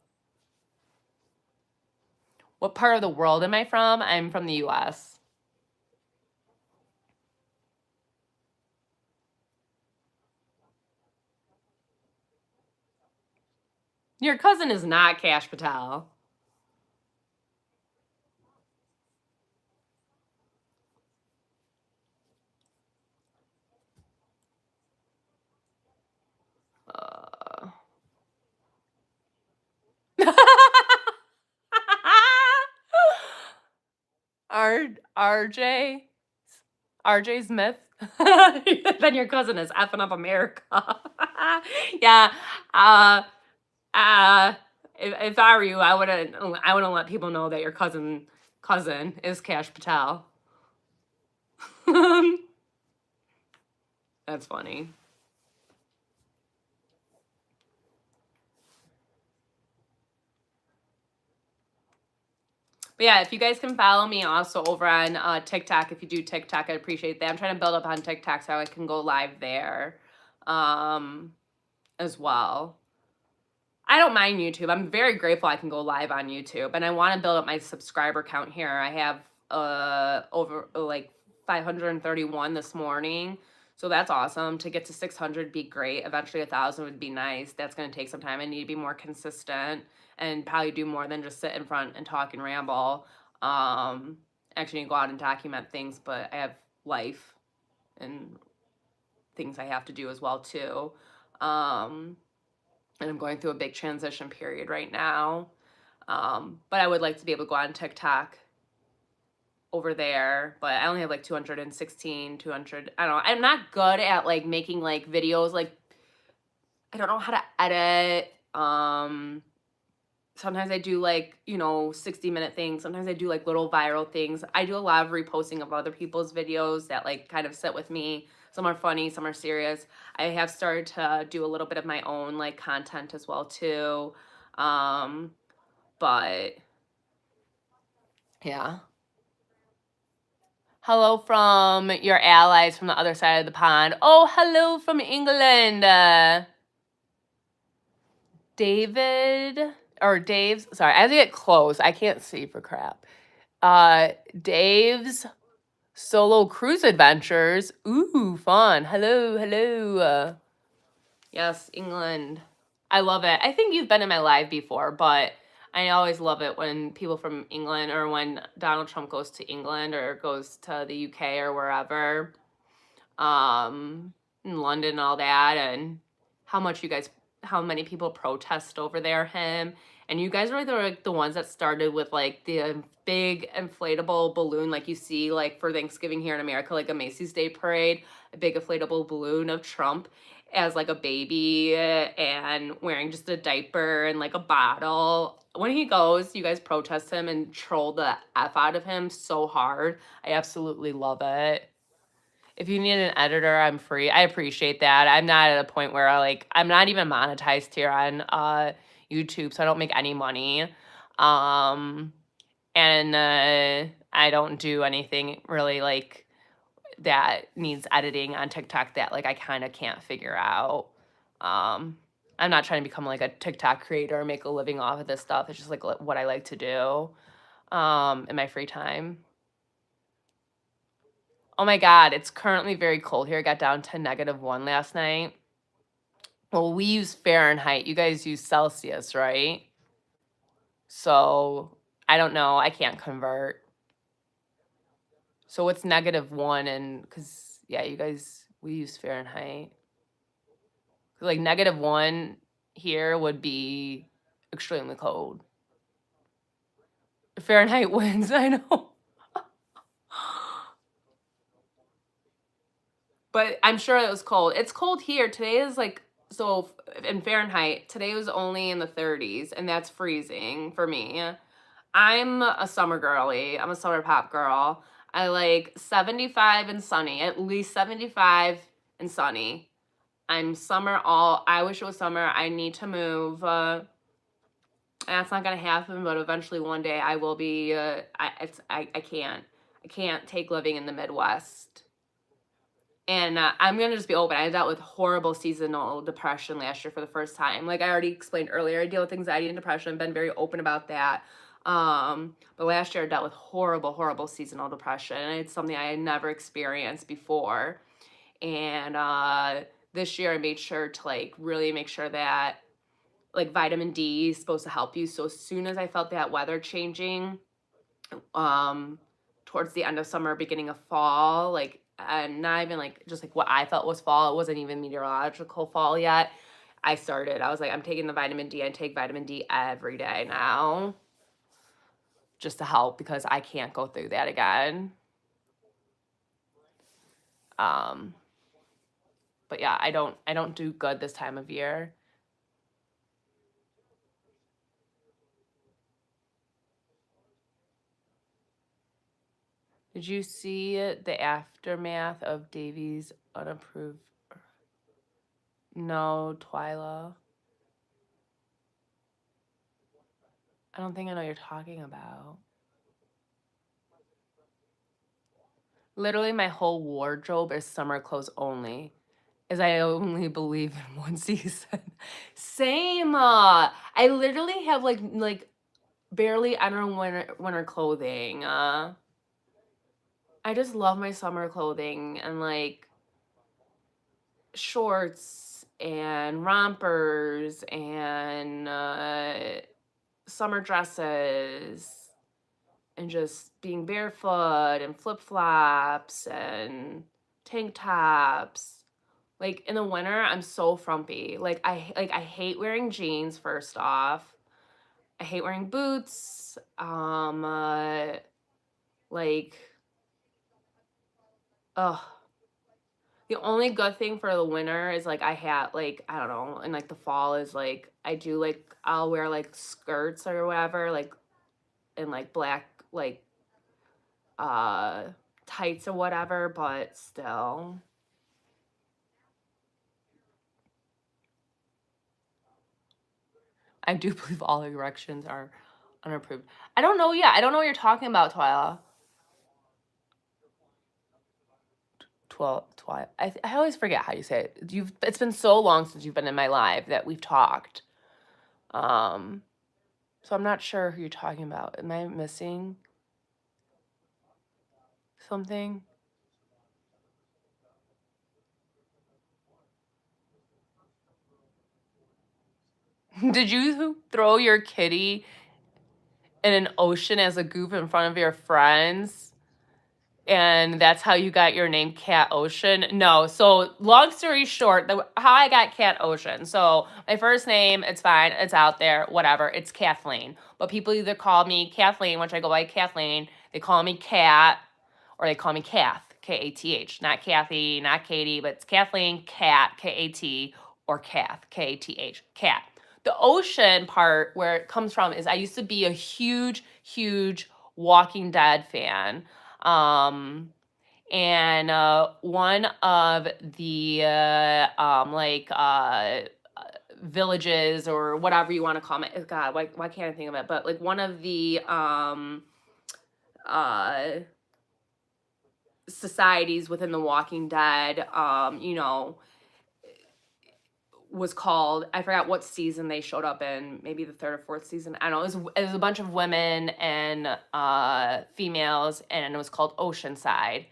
A: of the world am I from? I'm from the US. Your cousin is not Kash Patel. Uh... RJ? RJ Smith? Then your cousin is effing up America. Yeah. Uh, if I were you, I wouldn't let people know that your cousin is Kash Patel. That's funny. But yeah, if you guys can follow me also over on TikTok, if you do TikTok, I'd appreciate that. I'm trying to build up on TikTok so I can go live there as well. I don't mind YouTube. I'm very grateful I can go live on YouTube, and I want to build up my subscriber count here. I have over like 531 this morning, so that's awesome. To get to 600 would be great. Eventually 1,000 would be nice. That's going to take some time. I need to be more consistent and probably do more than just sit in front and talk and ramble. Actually go out and document things, but I have life and things I have to do as well too. And I'm going through a big transition period right now. But I would like to be able to go on TikTok over there, but I only have like 200. I don't know. I'm not good at like making like videos. Like, I don't know how to edit. Sometimes I do like, 60-minute things. Sometimes I do like little viral things. I do a lot of reposting of other people's videos that like kind of sit with me. Some are funny, some are serious. I have started to do a little bit of my own like content as well too. But yeah. Hello from your allies from the other side of the pond. Oh, hello from England. Dave's, sorry, I have to get close. I can't see for crap. Dave's Solo Cruise Adventures. Ooh, fun. Hello. Yes, England. I love it. I think you've been in my live before, but I always love it when people from England, or when Donald Trump goes to England or goes to the UK or wherever, in London and all that, and how many people protest over him. And you guys were like the ones that started with like the big inflatable balloon, like you see like for Thanksgiving here in America, like a Macy's Day Parade, a big inflatable balloon of Trump as like a baby and wearing just a diaper and like a bottle. When he goes, you guys protest him and troll the F out of him so hard. I absolutely love it. If you need an editor, I'm free. I appreciate that. I'm not at a point where I'm not even monetized here on YouTube, so I don't make any money. And I don't do anything really like that needs editing on TikTok that like I kind of can't figure out. I'm not trying to become like a TikTok creator or make a living off of this stuff. It's just like what I like to do in my free time. Oh my God, it's currently very cold here. It got down to -1 last night. Well, we use Fahrenheit. You guys use Celsius, right? So I don't know. I can't convert. So what's -1? And because, yeah, we use Fahrenheit. Like -1 here would be extremely cold. Fahrenheit wins, I know. But I'm sure it was cold. It's cold here. Today is like, so in Fahrenheit, today was only in the 30s, and that's freezing for me. I'm a summer girly. I'm a summer pop girl. I like 75 and sunny, at least 75 and sunny. I'm summer I wish it was summer. I need to move. That's not gonna happen, but eventually one day I will be. I can't take living in the Midwest. And I'm going to just be open. I dealt with horrible seasonal depression last year for the first time. Like I already explained earlier, I deal with anxiety and depression. I've been very open about that. But last year I dealt with horrible seasonal depression. And it's something I had never experienced before. And this year I made sure to like really make sure that like vitamin D is supposed to help you. So as soon as I felt that weather changing, um, towards the end of summer, beginning of fall, like, and not even like just like what I felt was fall. It wasn't even meteorological fall yet. I was like, I'm taking the vitamin D. I take vitamin D every day now just to help because I can't go through that again. Um, but yeah, I don't do good this time of year. Did you see the aftermath of Davies' unapproved? No, Twyla. I don't think I know what you're talking about. Literally, my whole wardrobe is summer clothes only, as I only believe in one season. Same. I literally have like barely any winter clothing. I just love my summer clothing and like shorts and rompers and summer dresses and just being barefoot and flip flops and tank tops. Like in the winter, I'm so frumpy. Like I hate wearing jeans first off. I hate wearing boots. Like ugh. The only good thing for the winter is like I have like I don't know, and like the fall is like I do like I'll wear like skirts or whatever, like and like black like uh tights or whatever, but still. I do believe all erections are unapproved. I don't know. Yeah, I don't know what you're talking about, Twyla. 12, I always forget how you say it. It's been so long since you've been in my live that we've talked. Um, so I'm not sure who you're talking about. Am I missing something? Did you throw your kitty in an ocean as a goof in front of your friends? And that's how you got your name Cat Ocean? No. So long story short, how I got Cat Ocean. So my first name, it's fine, it's out there, whatever. It's Kathleen. But people either call me Kathleen, which I go by Kathleen. They call me Cat, or they call me Kath, Kath. Not Kathy, not Katie, but it's Kathleen, Cat, Kat, or Kath, Kath, Cat. The ocean part where it comes from is I used to be a huge, huge Walking Dead fan. Um, and one of the villages or whatever you want to call it. God, why can't I think of it? But like one of the uh societies within the Walking Dead, was called, I forgot what season they showed up in, maybe the third or fourth season. I don't know. It was a bunch of women and females, and it was called Oceanside.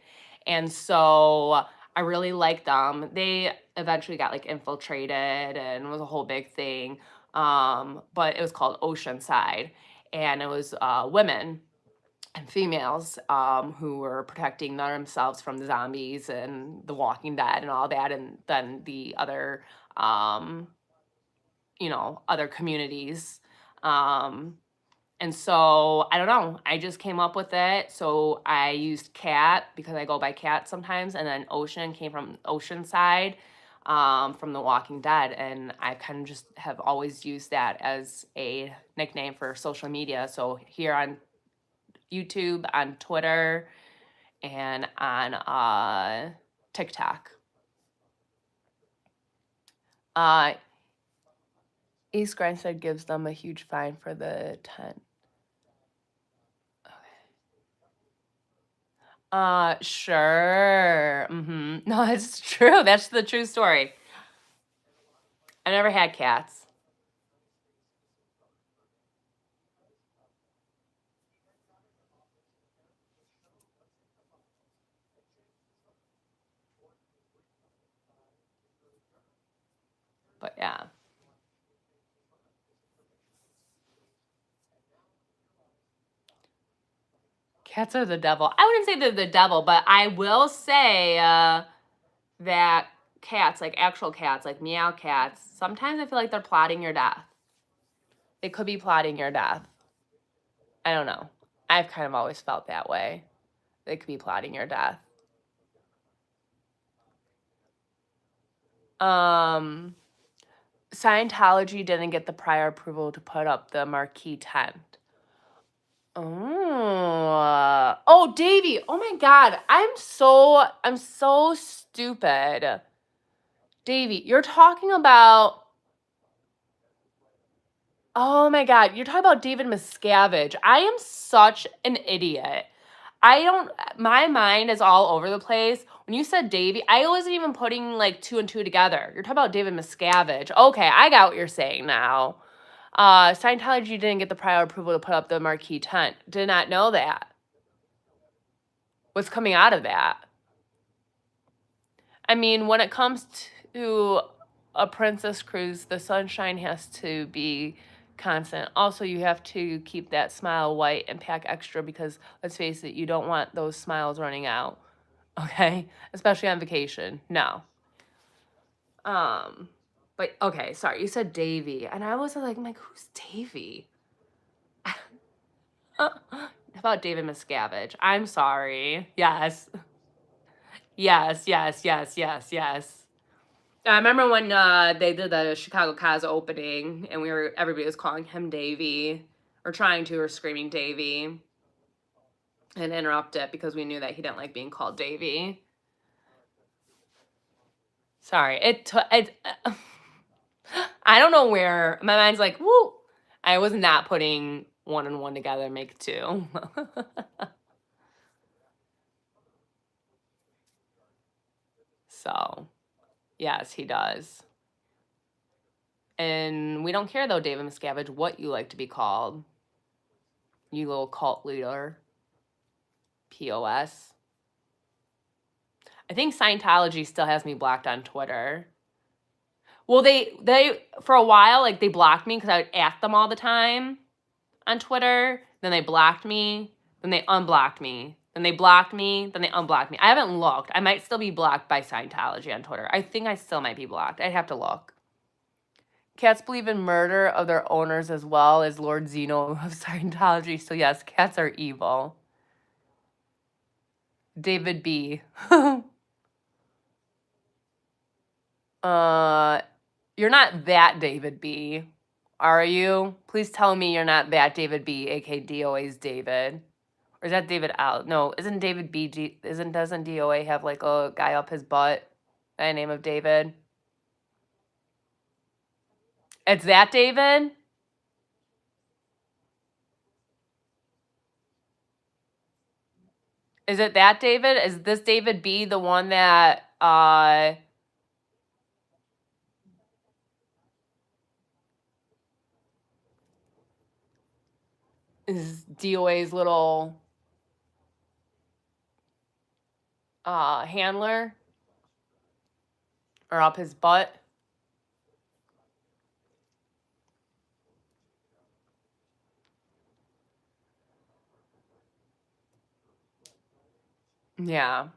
A: And so I really liked them. They eventually got like infiltrated and it was a whole big thing. But it was called Oceanside, and it was women and females who were protecting themselves from the zombies and the Walking Dead and all that, and then the other um, other communities. Um, and so I don't know. I just came up with it. So I used Cat because I go by Cat sometimes, and then Ocean came from Oceanside, from The Walking Dead, and I kind of just have always used that as a nickname for social media. So here on YouTube, on Twitter, and on TikTok. Uh, East Grinstead gives them a huge fine for the tent. Sure. No, it's true. That's the true story. I never had cats. But yeah. Cats are the devil. I wouldn't say they're the devil, but I will say that cats, like actual cats, like meow cats, sometimes I feel like they're plotting your death. They could be plotting your death. I don't know. I've kind of always felt that way. They could be plotting your death. Scientology didn't get the prior approval to put up the marquee tent. Oh, Davey. Oh my God. I'm so stupid. Davey, you're talking about, oh my God, you're talking about David Miscavige. I am such an idiot. My mind is all over the place. When you said Davey, I wasn't even putting like 2 and 2 together. You're talking about David Miscavige. Okay, I got what you're saying now. Scientology didn't get the prior approval to put up the marquee tent. Did not know that. What's coming out of that? I mean, when it comes to a princess cruise, the sunshine has to be constant. Also, you have to keep that smile white and pack extra because, let's face it, you don't want those smiles running out. Okay? Especially on vacation. No. But okay, sorry, you said Davey. And I was like, who's Davey? About David Miscavige. I'm sorry. Yes. Yes. I remember when they did the Chicago Cos opening and everybody was calling him Davey or screaming Davey and interrupt it because we knew that he didn't like being called Davey. Sorry. I don't know where my mind's like, woo. I was not putting 1 and 1 together to make 2. So, yes, he does. And we don't care, though, David Miscavige, what you like to be called. You little cult leader. POS. I think Scientology still has me blocked on Twitter. Well, they for a while, like, they blocked me because I would at them all the time on Twitter. Then they blocked me. Then they unblocked me. Then they blocked me. Then they unblocked me. I haven't looked. I might still be blocked by Scientology on Twitter. I think I still might be blocked. I'd have to look. Cats believe in murder of their owners as well as Lord Zeno of Scientology. So yes, cats are evil. David B. You're not that David B. Are you? Please tell me you're not that David B, aka DOA's David. Or is that David L? No, isn't David B, doesn't DOA have like a guy up his butt by the name of David? It's that David? Is it that David? Is this David B the one that is DOA's little handler? Or up his butt? Yeah.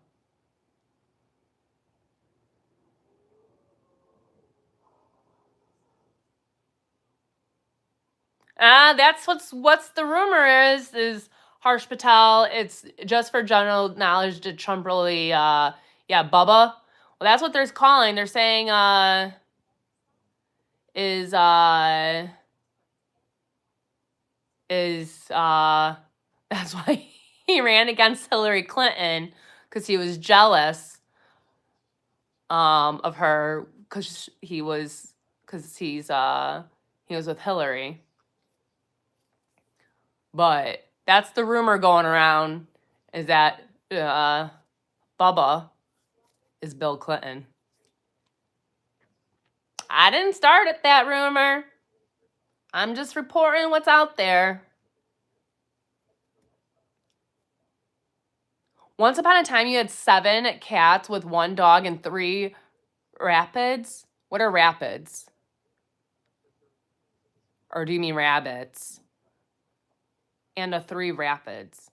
A: That's what's the rumor is Harsh Patel. It's just for general knowledge. Did Trump really yeah, Bubba? Well, that's what they're calling. They're saying is that's why he ran against Hillary Clinton because he was jealous of her because he was with Hillary. But that's the rumor going around is that Bubba is Bill Clinton. I didn't start at that rumor. I'm just reporting what's out there. Once upon a time, you had 7 cats with 1 dog and 3 rapids. What are rapids? Or do you mean rabbits? And 3 rapids.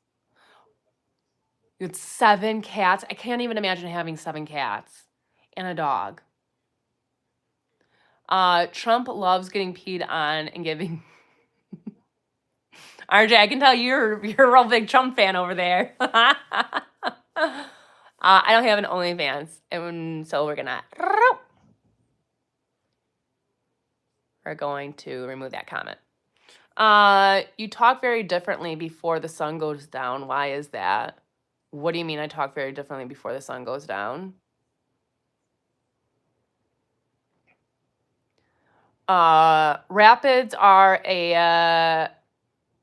A: You had 7 cats. I can't even imagine having 7 cats and a dog. Trump loves getting peed on and giving. RJ, I can tell you're a real big Trump fan over there. I don't have an OnlyFans, and so we're going to remove that comment. You talk very differently before the sun goes down. Why is that? What do you mean I talk very differently before the sun goes down? Rapids are a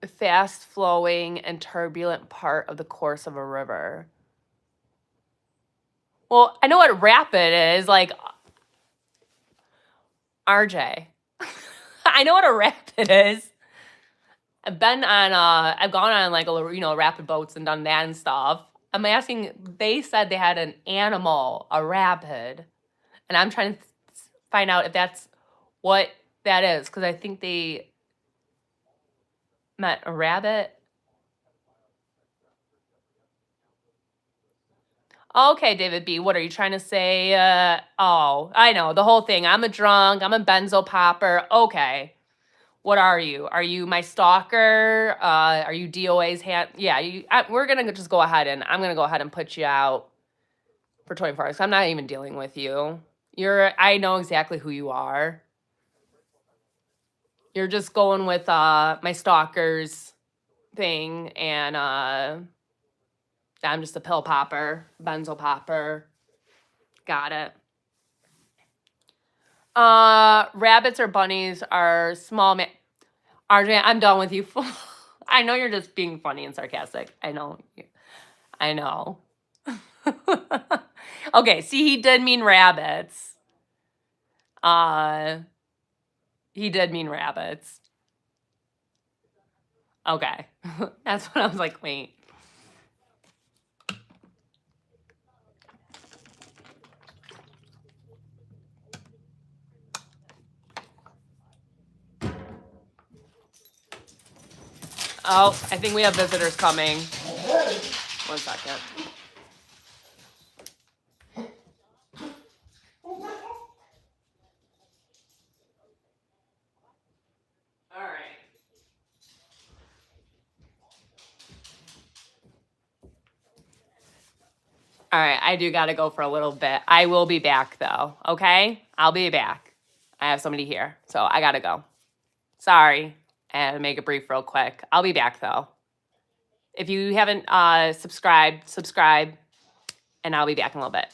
A: fast-flowing and turbulent part of the course of a river. Well, I know what a rapid is, like, RJ. I know what a rapid is. I've gone on like rapid boats and done that and stuff. I'm asking, they said they had an animal, a rapid, and I'm trying to find out if that's what that is, because I think they meant a rabbit. Okay, David B. What are you trying to say? Oh, I know the whole thing. I'm a drunk. I'm a benzo popper. Okay. What are you? Are you my stalker? Are you DOA's hand? Yeah, we're going to just go ahead and I'm going to go ahead and put you out for 24 hours. I'm not even dealing with you. I know exactly who you are. You're just going with my stalker's thing, and I'm just a pill popper, benzo popper. Got it. Rabbits or bunnies are small. RJ, I'm done with you. I know you're just being funny and sarcastic. I know. Okay, see, he did mean rabbits. He did mean rabbits. Okay. That's what I was like, wait. Oh, I think we have visitors coming. 1 second. All right. All right, I do got to go for a little bit. I will be back, though, okay? I'll be back. I have somebody here, so I got to go. Sorry. I had to make it brief real quick. I'll be back, though. If you haven't subscribed, subscribe, and I'll be back in a little bit.